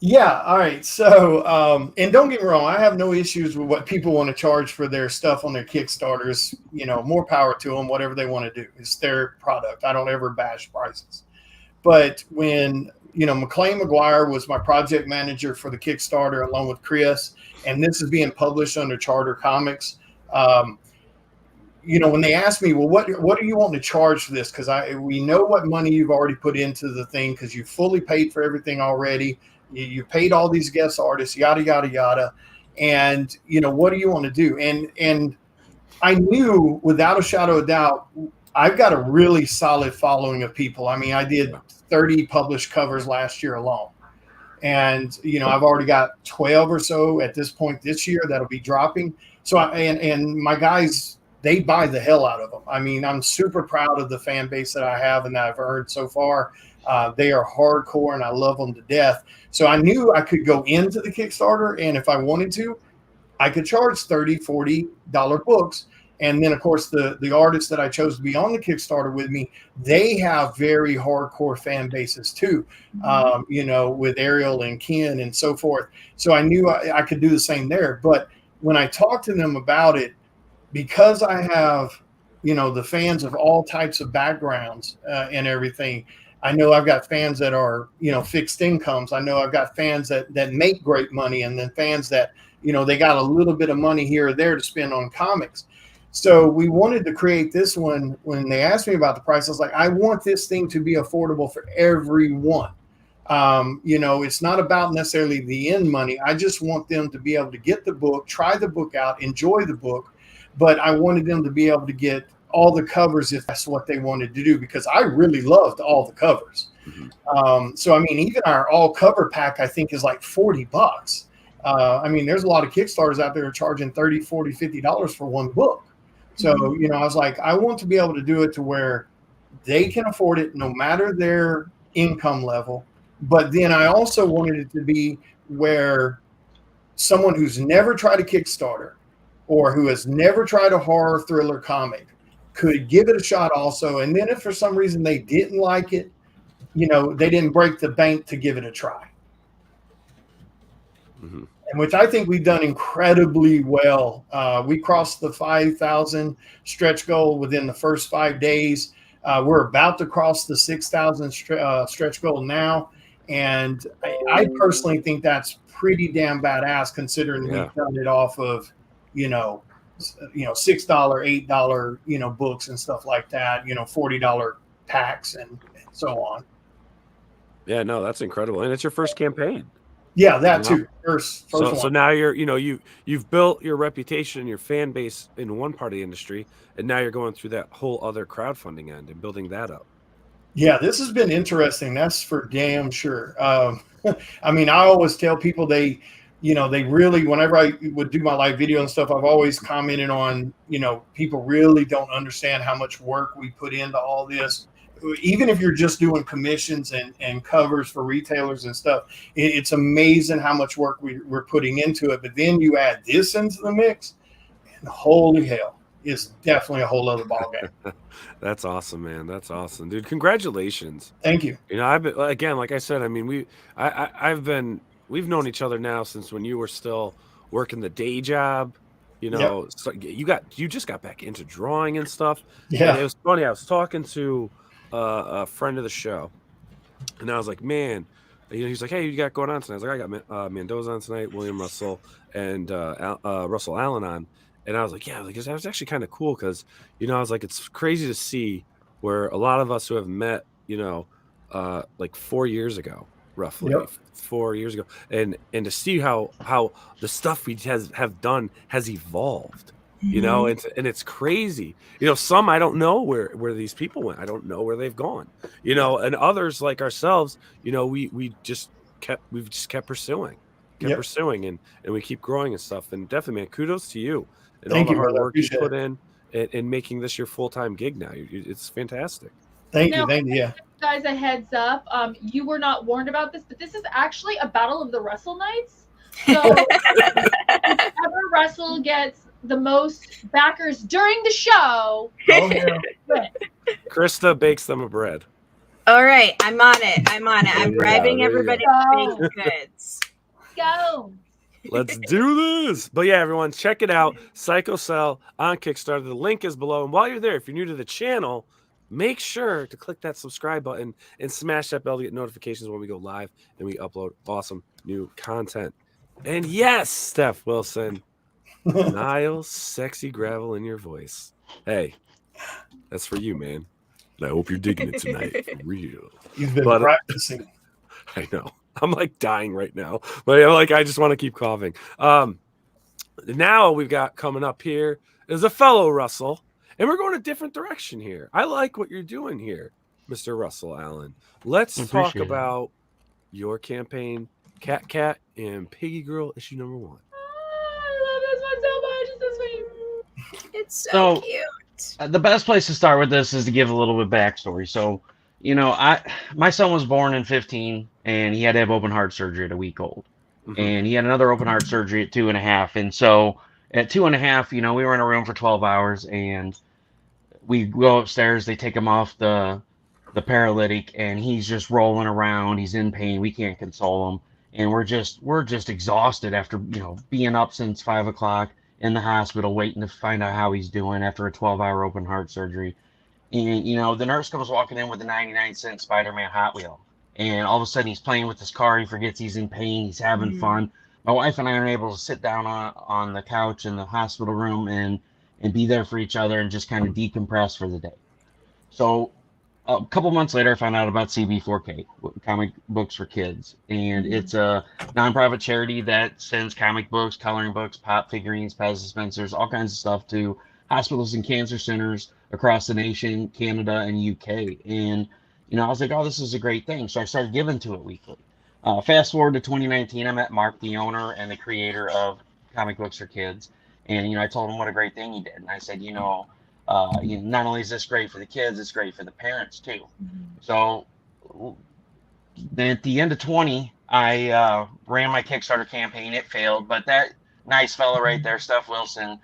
Yeah. All right. So, and don't get me wrong, I have no issues with what people want to charge for their stuff on their Kickstarters. More power to them, whatever they want to do. It's their product. I don't ever bash prices. But when, McLean McGuire was my project manager for the Kickstarter along with Chris, and this is being published under Charter Comics. When they asked me, well, what do you want to charge for this? Because we know what money you've already put into the thing, because you fully paid for everything already. You paid all these guest artists, yada, yada, yada. And, what do you want to do? And I knew without a shadow of doubt, I've got a really solid following of people. I mean, I did 30 published covers last year alone. And, I've already got 12 or so at this point this year that'll be dropping. So, and my guys, they buy the hell out of them. I mean, I'm super proud of the fan base that I have and that I've earned so far. They are hardcore and I love them to death. So I knew I could go into the Kickstarter, and if I wanted to, I could charge $30, $40 books. And then, of course, the artists that I chose to be on the Kickstarter with me, they have very hardcore fan bases too, with Ariel and Ken and so forth. So I knew I could do the same there. But when I talked to them about it, because I have, the fans of all types of backgrounds and everything, I know I've got fans that are, fixed incomes. I know I've got fans that make great money, and then fans that, they got a little bit of money here or there to spend on comics. So we wanted to create this one. When they asked me about the price, I was like, I want this thing to be affordable for everyone. It's not about necessarily the end money. I just want them to be able to get the book, try the book out, enjoy the book. But I wanted them to be able to get all the covers if that's what they wanted to do, because I really loved all the covers. So, I mean, even our all cover pack, I think, is like $40. I mean, there's a lot of Kickstarters out there charging $30, $40, $50 for one book. So, I was like, I want to be able to do it to where they can afford it no matter their income level. But then I also wanted it to be where someone who's never tried a Kickstarter or who has never tried a horror thriller comic could give it a shot also. And then if for some reason they didn't like it, they didn't break the bank to give it a try. And which I think we've done incredibly well. We crossed the 5,000 stretch goal within the first 5 days. We're about to cross the 6,000 stretch goal now. And I personally think that's pretty damn badass, considering we've done it off of, $6, $8, books and stuff like that, $40 packs and so on. Yeah, no, that's incredible. And it's your first campaign. Yeah, that too. First one. So now you're, you've built your reputation, your fan base in one part of the industry, and now you're going through that whole other crowdfunding end and building that up. Yeah, this has been interesting. That's for damn sure. I mean, I always tell people they really, whenever I would do my live video and stuff, I've always commented on, people really don't understand how much work we put into all this. Even if you're just doing commissions and covers for retailers and stuff, it's amazing how much work we're putting into it. But then you add this into the mix, and holy hell, it's definitely a whole other ballgame. That's awesome, man. That's awesome, dude. Congratulations. Thank you. I've been, again, like I said, I mean, we've known each other now since when you were still working the day job. So you just got back into drawing and stuff. Yeah, and it was funny. I was talking to a friend of the show, and I was like, man, he's like, hey, you got going on tonight? I was like, I got Mendoza on tonight, William Russell, and Russell Allen on. And I was like, yeah, that was actually kind of cool, because I was like, it's crazy to see where a lot of us who have met like 4 years ago, roughly 4 years ago, and to see how the stuff we have done has evolved, you know, and it's crazy. You know, some I don't know where these people went. I don't know where they've gone, you know, and others like ourselves, you know, we've just kept pursuing, and we keep growing and stuff. And definitely, man, kudos to you and all the hard work you put in making this your full-time gig now. It's fantastic. Thank you. Yeah. Guys, a heads up. You were not warned about this, but this is actually a battle of the Wrestle Knights. So whichever wrestle gets the most backers during the show. Krista bakes them a bread. All right, I'm on it. I'm bribing everybody with baked goods. Go. Let's do this. But yeah, everyone, check it out. Psycho Cell on Kickstarter. The link is below. And while you're there, if you're new to the channel, make sure to click that subscribe button and smash that bell to get notifications when we go live and we upload awesome new content. And yes, Steph Wilson, Nile's sexy gravel in your voice. Hey, that's for you, man. I hope you're digging it tonight. For real. You've been practicing. I know. I'm like dying right now, but I just want to keep coughing. Now we've got coming up here is a fellow Russell, and we're going a different direction here. I like what you're doing here, Mr. Russell Allen. Let's talk about your campaign, CatCat and Piggygirl issue number 1. I love this one so much. It's so sweet. It's so cute. The best place to start with this is to give a little bit of backstory. So, you know, my son was born in 15, and he had to have open heart surgery at a week old. And he had another open heart surgery at 2.5. And so at 2.5, you know, we were in a room for 12 hours, and we go upstairs. They take him off the paralytic, and he's just rolling around. He's in pain. We can't console him. And we're just exhausted after, you know, being up since 5 o'clock in the hospital, waiting to find out how he's doing after a 12-hour open heart surgery. And, you know, the nurse comes walking in with a 99-cent Spider-Man Hot Wheel. And all of a sudden he's playing with his car. He forgets he's in pain. He's having fun. My wife and I are able to sit down on the couch in the hospital room and be there for each other and just kind of decompress for the day. So a couple months later, I found out about CB4K, Comic Books for Kids. And it's a nonprofit charity that sends comic books, coloring books, pop figurines, Pez dispensers, all kinds of stuff to hospitals and cancer centers across the nation, Canada, and UK. And, you know, I was like, oh, this is a great thing. So I started giving to it weekly. Fast forward to 2019, I met Mark, the owner and the creator of Comic Books for Kids. And, you know, I told him what a great thing he did. And I said, you know, not only is this great for the kids, it's great for the parents too. So then at the end of 20, I ran my Kickstarter campaign. It failed, but that nice fella right there, Steph Wilson,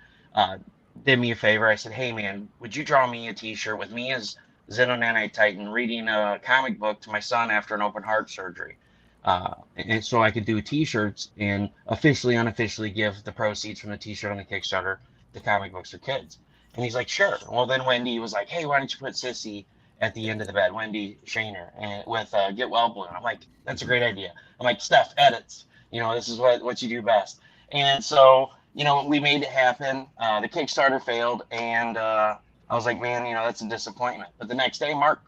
did me a favor. I said, hey man, would you draw me a t-shirt with me as Xeno Nanite Titan reading a comic book to my son after an open heart surgery? And so I could do t-shirts and unofficially give the proceeds from the t-shirt on the Kickstarter to Comic Books for Kids. And he's like, sure. Well, then Wendy was like, hey, why don't you put Sissy at the end of the bed, Wendy Shaner, and with Get Well Balloon. I'm like, that's a great idea. I'm like, Steph, edits. You know, this is what you do best. And so, you know, we made it happen. The Kickstarter failed, and I was like, man, you know, that's a disappointment. But the next day, Mark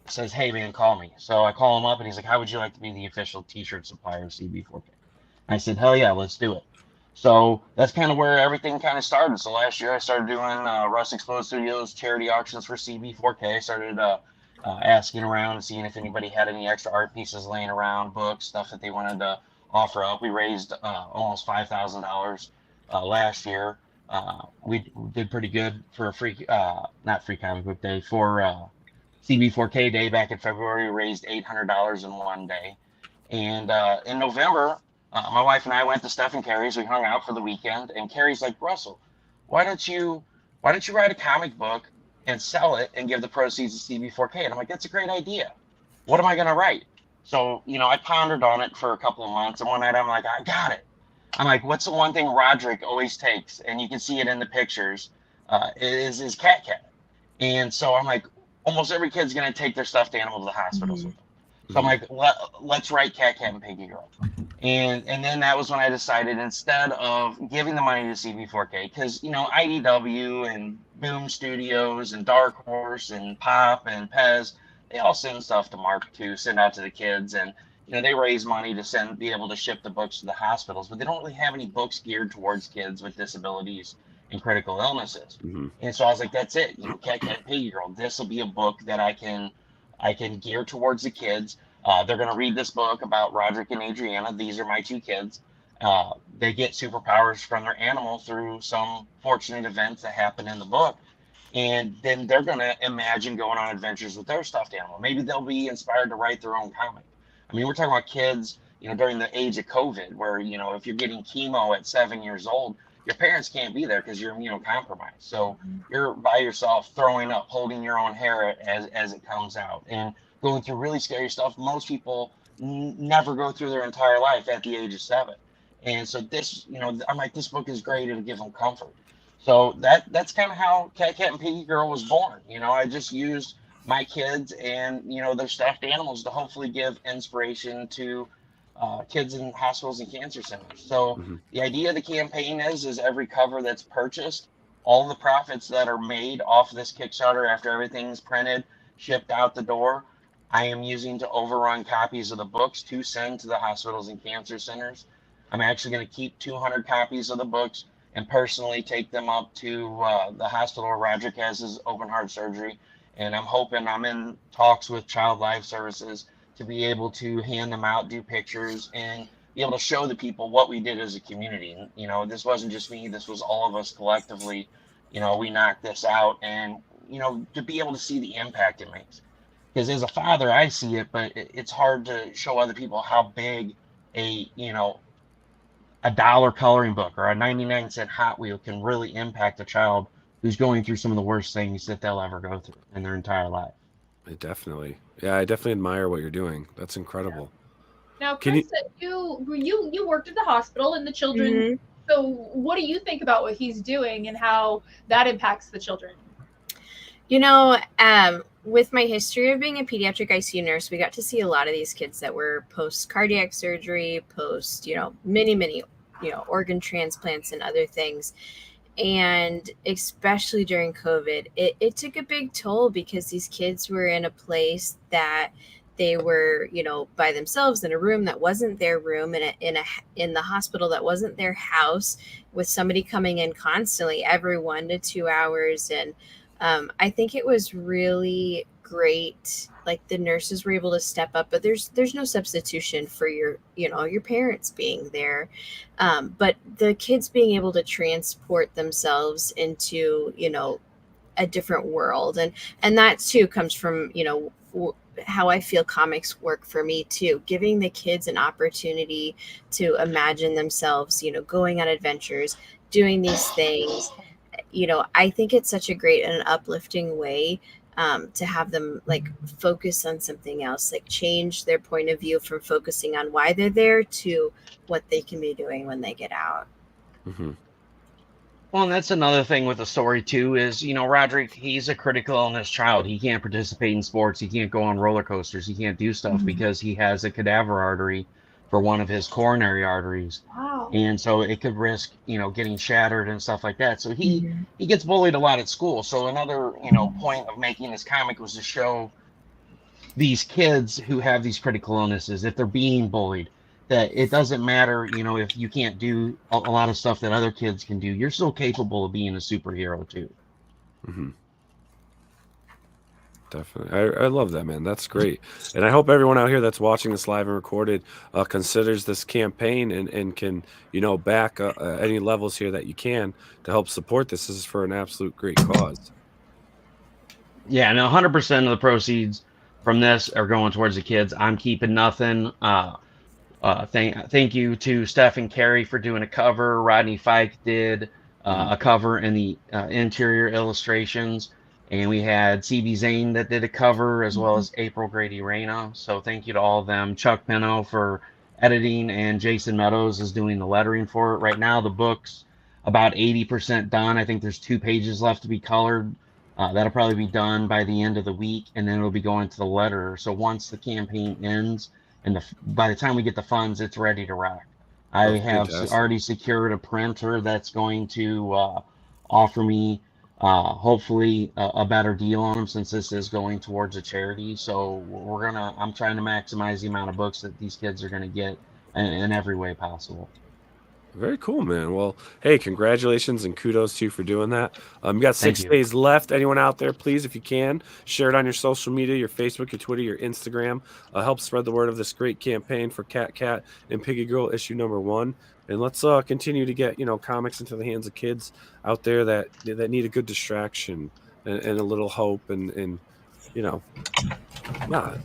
says, hey, man, call me. So I call him up, and he's like, how would you like to be the official T-shirt supplier of CB4K? I said, hell yeah, let's do it. So that's kind of where everything kind of started. So last year I started doing Russ Exposed Studios charity auctions for CB4K. I started asking around and seeing if anybody had any extra art pieces laying around, books, stuff that they wanted to offer up. We raised almost $5,000 last year. We did pretty good for a free, not free comic book day, for CB4K day back in February. We raised $800 in one day. And in November, my wife and I went to Steph and Carrie's. We hung out for the weekend, and Carrie's like, Russell, why don't you write a comic book and sell it and give the proceeds to CB4K? And I'm like, that's a great idea. What am I going to write? So, you know, I pondered on it for a couple of months, and one night I'm like, I got it. I'm like, what's the one thing Roderick always takes? And you can see it in the pictures, is CatCat. And so I'm like, almost every kid's going to take their stuffed animal to the hospitals with them. So I'm like, let's write CatCat and Piggygirl. And then that was when I decided, instead of giving the money to CB4K, because, you know, IDW and Boom Studios and Dark Horse and Pop and Pez, they all send stuff to Mark to send out to the kids. And they raise money to be able to ship the books to the hospitals, but they don't really have any books geared towards kids with disabilities and critical illnesses. And so I was like, that's it, CatCat and Piggygirl. This will be a book that I can gear towards the kids. They're going to read this book about Roderick and Adriana. These are my 2 kids. They get superpowers from their animal through some fortunate events that happen in the book. And then they're going to imagine going on adventures with their stuffed animal. Maybe they'll be inspired to write their own comic. I mean, we're talking about kids, during the age of COVID, where, if you're getting chemo at 7 years old, your parents can't be there because you're immunocompromised. So you're by yourself, throwing up, holding your own hair as it comes out, and going through really scary stuff. Most people never go through their entire life at the age of 7. And so this, I'm like, this book is great. It'll give them comfort. So that's kind of how CatCat and Piggygirl was born. I just used my kids and, their stuffed animals to hopefully give inspiration to kids in hospitals and cancer centers. So the idea of the campaign is every cover that's purchased, all the profits that are made off this Kickstarter after everything's printed, shipped out the door, I am using to overrun copies of the books to send to the hospitals and cancer centers. I'm actually going to keep 200 copies of the books and personally take them up to the hospital where Roderick has his open heart surgery. And I'm in talks with Child Life Services to be able to hand them out, do pictures, and be able to show the people what we did as a community. And, this wasn't just me, this was all of us collectively. We knocked this out, and, to be able to see the impact it makes. Because as a father, I see it, but it's hard to show other people how big a $1 coloring book or a 99-cent Hot Wheel can really impact a child who's going through some of the worst things that they'll ever go through in their entire life. I definitely admire what you're doing. That's incredible. Now, Chris, you worked at the hospital and the children. So what do you think about what he's doing and how that impacts the children? With my history of being a pediatric ICU nurse, we got to see a lot of these kids that were post cardiac surgery, post, many, organ transplants and other things. And especially during COVID, it took a big toll because these kids were in a place that they were, by themselves in a room that wasn't their room, in the hospital that wasn't their house, with somebody coming in constantly every 1 to 2 hours. And I think it was really great. Like, the nurses were able to step up, but there's no substitution for your parents being there. But the kids being able to transport themselves into, a different world. And that too comes from, how I feel comics work for me too, giving the kids an opportunity to imagine themselves, going on adventures, doing these things. I think it's such a great and uplifting way to have them focus on something else, change their point of view from focusing on why they're there to what they can be doing when they get out. Well, and that's another thing with the story too is, Roderick, he's a critical illness child. He can't participate in sports. He can't go on roller coasters. He can't do stuff because he has a cadaver artery for one of his coronary arteries. Wow. And so it could risk, getting shattered and stuff like that. So he gets bullied a lot at school. So another, point of making this comic was to show these kids who have these critical illnesses, if they're being bullied, that it doesn't matter, if you can't do a lot of stuff that other kids can do, you're still capable of being a superhero too. Definitely. I love that, man. That's great. And I hope everyone out here that's watching this live and recorded considers this campaign and can, back any levels here that you can to help support this. This is for an absolute great cause. Yeah, and 100% of the proceeds from this are going towards the kids. I'm keeping nothing. Thank you to Steph and Carrie for doing a cover. Rodney Fike did a cover in the interior illustrations. And we had CB Zane that did a cover, as well as April Grady Reyna. So thank you to all of them. Chuck Pino for editing, and Jason Meadows is doing the lettering for it. Right now, the book's about 80% done. I think there's 2 pages left to be colored. That'll probably be done by the end of the week, and then it'll be going to the letterer. So once the campaign ends, and by the time we get the funds, it's ready to rock. I have already secured a printer that's going to offer me hopefully a better deal on them since this is going towards a charity. So I'm trying to maximize the amount of books that these kids are gonna get in every way possible. Very cool, man. Well, hey, congratulations and kudos to you for doing that. You got Thank 6 you. days left. Anyone out there, please, if you can, share it on your social media, your Facebook, your Twitter, your Instagram. Help spread the word of this great campaign for CatCat and Piggygirl issue #1. And let's continue to get comics into the hands of kids out there that need a good distraction and a little hope and it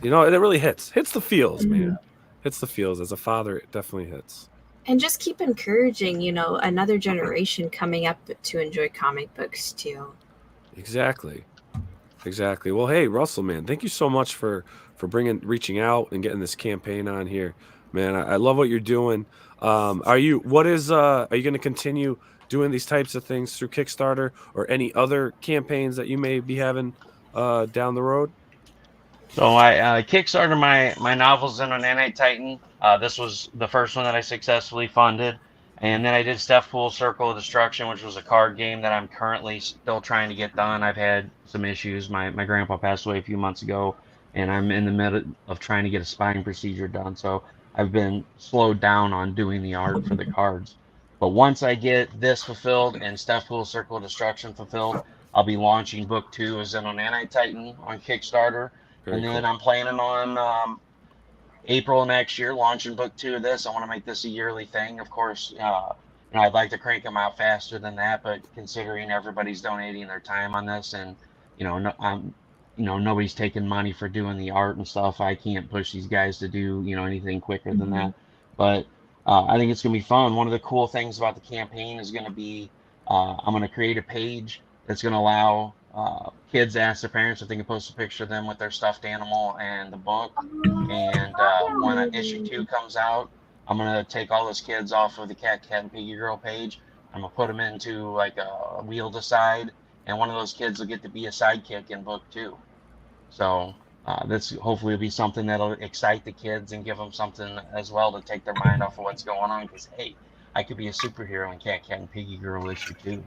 really hits the feels, man. Hits the feels. As a father, it definitely hits. And just keep encouraging, another generation coming up to enjoy comic books too. Exactly. Well, hey, Russell, man, thank you so much for reaching out and getting this campaign on here, man. I love what you're doing. Are you going to continue doing these types of things through Kickstarter or any other campaigns that you may be having down the road? So I kickstarted my novels in on Nanite Titan. This was the first one that I successfully funded. And then I did Steph Pool Circle of Destruction, which was a card game that I'm currently still trying to get done. I've had some issues. My grandpa passed away a few months ago, and I'm in the middle of trying to get a spine procedure done. So I've been slowed down on doing the art for the cards. But once I get this fulfilled and Steph Pool Circle of Destruction fulfilled, I'll be launching book 2 of Nanite Titan on Kickstarter. Very and then cool. I'm planning on April next year launching book 2 of this. I want to make this a yearly thing. Of course, I'd like to crank them out faster than that, but considering everybody's donating their time on this, and nobody's taking money for doing the art and stuff, I can't push these guys to do anything quicker than that. But I think it's gonna be fun. One of the cool things about the campaign is gonna be I'm gonna create a page that's gonna allow kids ask their parents if they can post a picture of them with their stuffed animal and the book. And when issue 2 comes out, I'm gonna take all those kids off of the CatCat and Piggygirl page. I'm gonna put them into like a wheel to side, and one of those kids will get to be a sidekick in book 2. So this hopefully will be something that'll excite the kids and give them something as well to take their mind off of what's going on. Because hey, I could be a superhero in CatCat and Piggygirl issue 2.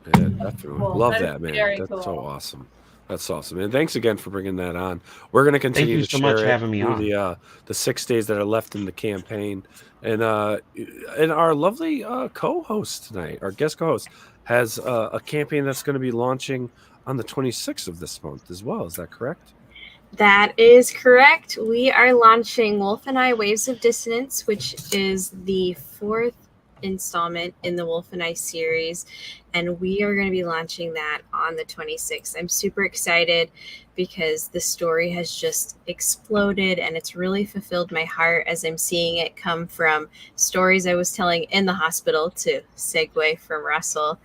Yeah, definitely. Cool. Love That is that, man. very That's so cool. awesome. That's awesome, man. Thanks again for bringing that on. We're going to continue you to so share much it having me through on. the 6 days that are left in the campaign. And our lovely co-host tonight, our guest co-host, has a campaign that's going to be launching on the 26th of this month as well. Is that correct? That is correct. We are launching Wolf and I Waves of Dissonance, which is the 4th installment in the Wolf and I series, and we are going to be launching that on the 26th. I'm super excited because the story has just exploded, and it's really fulfilled my heart as I'm seeing it come from stories I was telling in the hospital, to segue from Russell,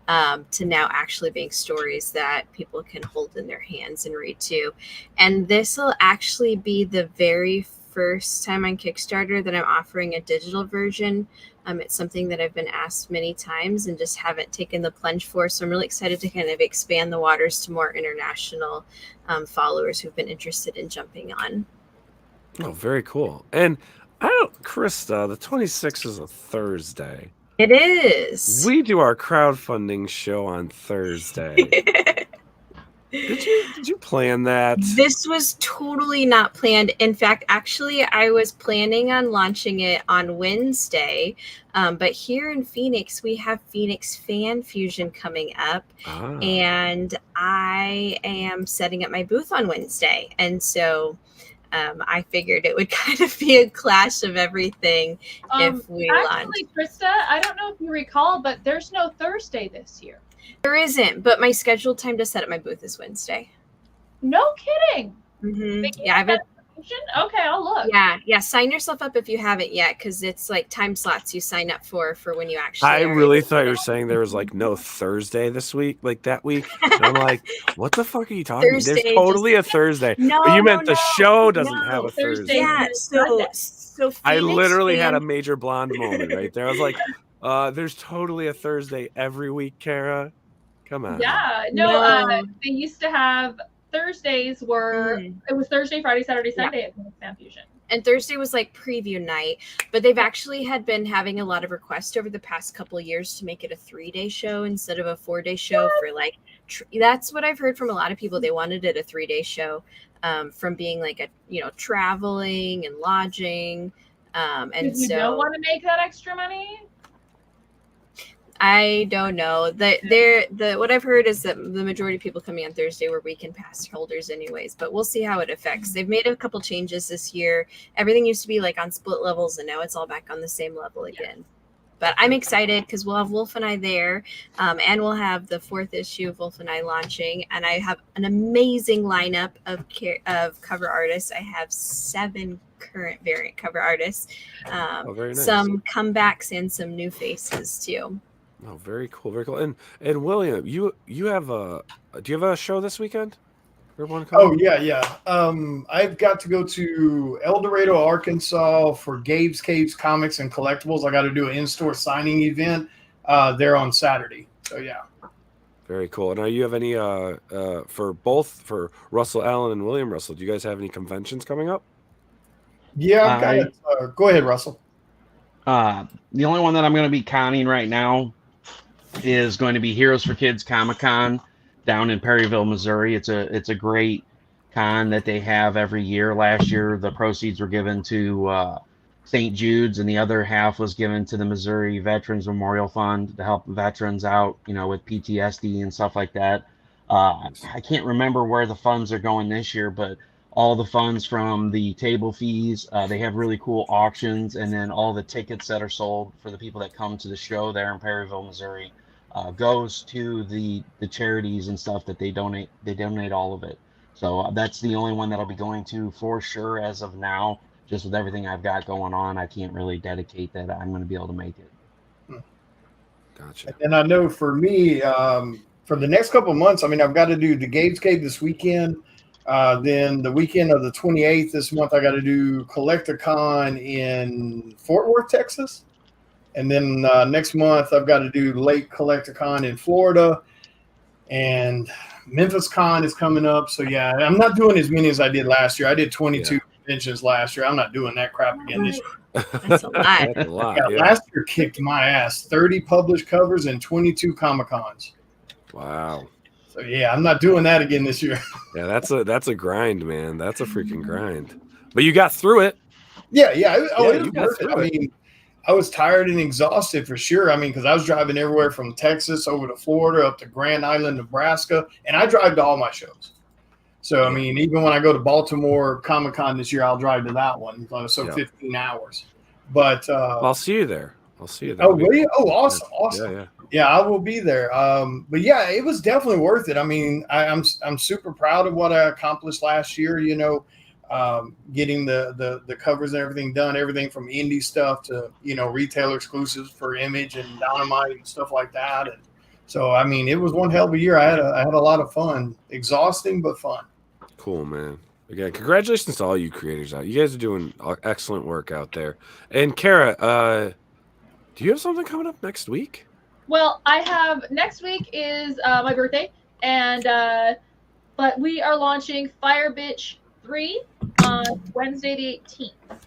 to now actually being stories that people can hold in their hands and read too. And this will actually be the very first time on Kickstarter that I'm offering a digital version. It's something that I've been asked many times and just haven't taken the plunge for. So I'm really excited to kind of expand the waters to more international followers who've been interested in jumping on. Oh, very cool. And Krista, the 26th is a Thursday. It is. We do our crowdfunding show on Thursday. Did you plan that? This was totally not planned. In fact, actually, I was planning on launching it on Wednesday. But here in Phoenix, we have Phoenix Fan Fusion coming up. And I am setting up my booth on Wednesday. And so I figured it would kind of be a clash of everything if we launched. Actually, Krista, I don't know if you recall, but there's no Thursday this year. There isn't, but my scheduled time to set up my booth is Wednesday. No kidding. Yeah, I've been. Okay, I'll look. Yeah. Sign yourself up if you haven't yet, because it's like time slots you sign up for when you actually. I really thought you were saying there was like no Thursday this week, like that week. And I'm like, what the fuck are you talking about? There's totally a Thursday. No, but you meant the show doesn't have a Thursday. Yeah, so I literally had a major blonde moment right there. I was like, there's totally a Thursday every week, Cara. Come on. Yeah, no. They used to have Thursdays were it was Thursday, Friday, Saturday, Sunday at Phoenix Fan Fusion. And Thursday was like preview night, but they've actually had been having a lot of requests over the past couple of years to make it a 3-day show instead of a 4-day show for like, that's what I've heard from a lot of people. They wanted it a 3-day show from being like a, traveling and lodging. And you don't want to make that extra money? I don't know. What I've heard is that the majority of people coming on Thursday were weekend pass holders anyways, but we'll see how it affects. They've made a couple changes this year. Everything used to be like on split levels, and now it's all back on the same level again. But I'm excited because we'll have Wolf and I there, and we'll have the 4th issue of Wolf and I launching, and I have an amazing lineup of cover artists. I have 7 current variant cover artists, very nice. Some comebacks and some new faces too. Oh, very cool, very cool. And William, you have do you have a show this weekend? Oh yeah. I've got to go to El Dorado, Arkansas for Gabe's Caves Comics and Collectibles. I got to do an in-store signing event there on Saturday. So yeah. Very cool. And you have any for Russell Allen and William Russell? Do you guys have any conventions coming up? Yeah, I've got it. Go ahead, Russell. The only one that I'm going to be conning right now is going to be Heroes for Kids Comic-Con down in Perryville, Missouri. It's a great con that they have every year. Last year, the proceeds were given to St. Jude's, and the other half was given to the Missouri Veterans Memorial Fund to help veterans out, with PTSD and stuff like that. I can't remember where the funds are going this year, but all the funds from the table fees, they have really cool auctions, and then all the tickets that are sold for the people that come to the show there in Perryville, Missouri, goes to the charities and stuff that they donate. They donate all of it. So that's the only one that I'll be going to for sure as of now. Just with everything I've got going on, I can't really dedicate that I'm going to be able to make it. Gotcha. And I know for me, for the next couple of months, I've got to do the Gabe's Cave this weekend. Then the weekend of the 28th this month, I got to do Collecticon in Fort Worth, Texas. And then next month, I've got to do Lake Collecticon in Florida. And Memphis Con is coming up. So, yeah, I'm not doing as many as I did last year. I did 22 conventions last year. I'm not doing that crap again this year. That's a lot. That's a lot. Yeah, last year kicked my ass. 30 published covers and 22 Comic-Cons. Wow. So, yeah, I'm not doing that again this year. Yeah, that's a grind, man. That's a freaking grind. But you got through it. Yeah. It was got worth it. through it. I was tired and exhausted for sure. Because I was driving everywhere from Texas over to Florida, up to Grand Island, Nebraska, and I drive to all my shows. So, even when I go to Baltimore Comic-Con this year, I'll drive to that one. So 15 hours. But I'll see you there. Oh, really? Oh, awesome. Yeah. Yeah, I will be there. But yeah, it was definitely worth it. I'm super proud of what I accomplished last year. Getting the covers and everything done, everything from indie stuff to retailer exclusives for Image and Dynamite and stuff like that. And so it was one hell of a year. I had a lot of fun, exhausting but fun. Cool, man. Again, congratulations to all you creators out. You guys are doing excellent work out there. And Cara, do you have something coming up next week? Well, I have next week is my birthday, and but we are launching Fire Bitch 3 on Wednesday the 18th.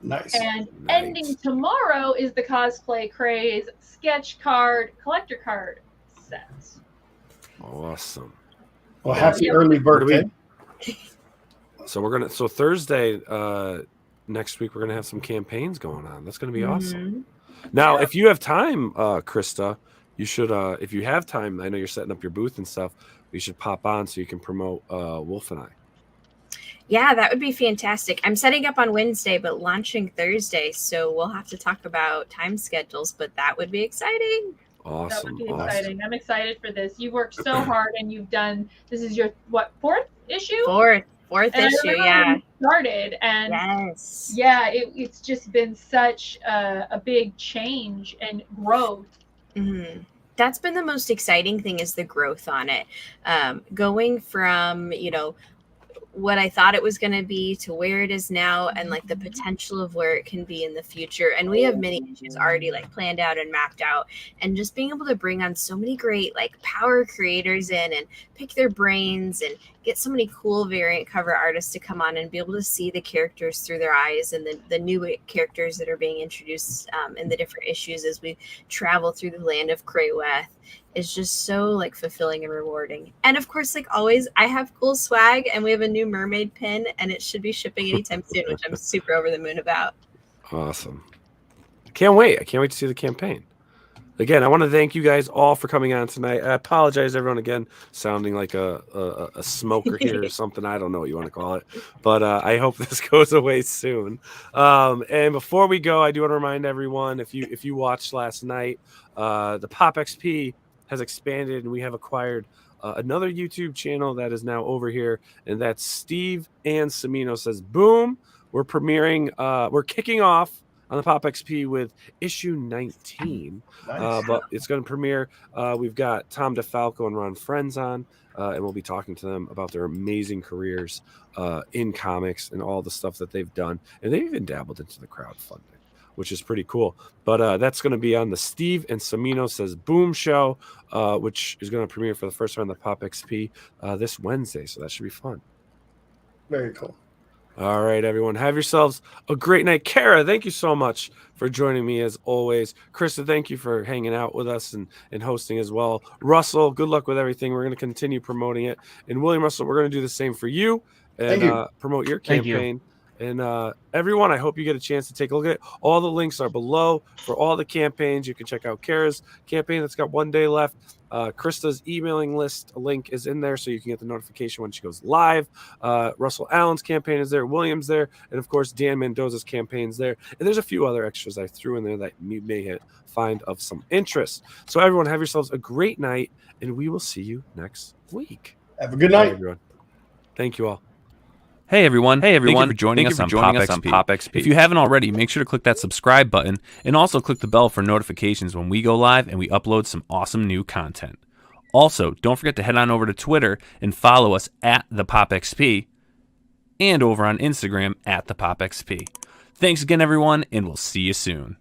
Nice. And ending tomorrow is the Cosplay Craze sketch card collector card set. Awesome. Well, happy early birthday. So Thursday next week we're gonna have some campaigns going on. That's gonna be awesome. Now, if you have time, Krista, you should if you have time, I know you're setting up your booth and stuff, you should pop on so you can promote Wolf and I. Yeah, that would be fantastic. I'm setting up on Wednesday, but launching Thursday, so we'll have to talk about time schedules, but that would be exciting. Awesome. That would be exciting. I'm excited for this. You worked so hard, and you've done, this is your, fourth issue? Fourth issue, yeah. Started, and yes. Yeah, it's just been such a big change and growth. Mm-hmm. That's been the most exciting thing, is the growth on it. Going from, what I thought it was going to be to where it is now, and like the potential of where it can be in the future. And we have many issues already like planned out and mapped out, and just being able to bring on so many great like power creators in and pick their brains and get so many cool variant cover artists to come on and be able to see the characters through their eyes, and the new characters that are being introduced in the different issues as we travel through the land of Krayweth is just so like fulfilling and rewarding. And of course, like always, I have cool swag, and we have a new mermaid pin, and it should be shipping anytime soon, which I'm super over the moon about. Awesome. I can't wait to see the campaign. Again, I want to thank you guys all for coming on tonight. I apologize, everyone, again, sounding like a smoker here or something. I don't know what you want to call it. But I hope this goes away soon. And before we go, I do want to remind everyone, if you watched last night, the Pop XP has expanded, and we have acquired another YouTube channel that is now over here, and that's Steve and Semino Says Boom. We're premiering, we're kicking off on the Pop XP with issue 19. Nice. But it's going to premiere. We've got Tom DeFalco and Ron Friends on, and we'll be talking to them about their amazing careers in comics and all the stuff that they've done. And they've even dabbled into the crowdfunding, which is pretty cool. But that's going to be on the Steve and Semino Says Boom show, which is going to premiere for the first time on the Pop XP this Wednesday. So that should be fun. Very cool. All right, everyone. Have yourselves a great night. Cara, thank you so much for joining me as always. Krista, thank you for hanging out with us and hosting as well. Russell, good luck with everything. We're going to continue promoting it. And William Russell, we're going to do the same for you and promote your campaign. And everyone, I hope you get a chance to take a look at it. All the links are below for all the campaigns. You can check out Kara's campaign that's got 1 day left. Krista's emailing list link is in there, so you can get the notification when she goes live. Russell Allen's campaign is there. William's there. And, of course, Dan Mendoza's campaign's there. And there's a few other extras I threw in there that you may find of some interest. So, everyone, have yourselves a great night, and we will see you next week. Have a good night. Bye, everyone. Thank you all. Hey everyone. Thank you for joining us on Pop XP. If you haven't already, make sure to click that subscribe button and also click the bell for notifications when we go live and we upload some awesome new content. Also, don't forget to head on over to Twitter and follow us at the Pop XP and over on Instagram at the Pop XP. Thanks again, everyone, and we'll see you soon.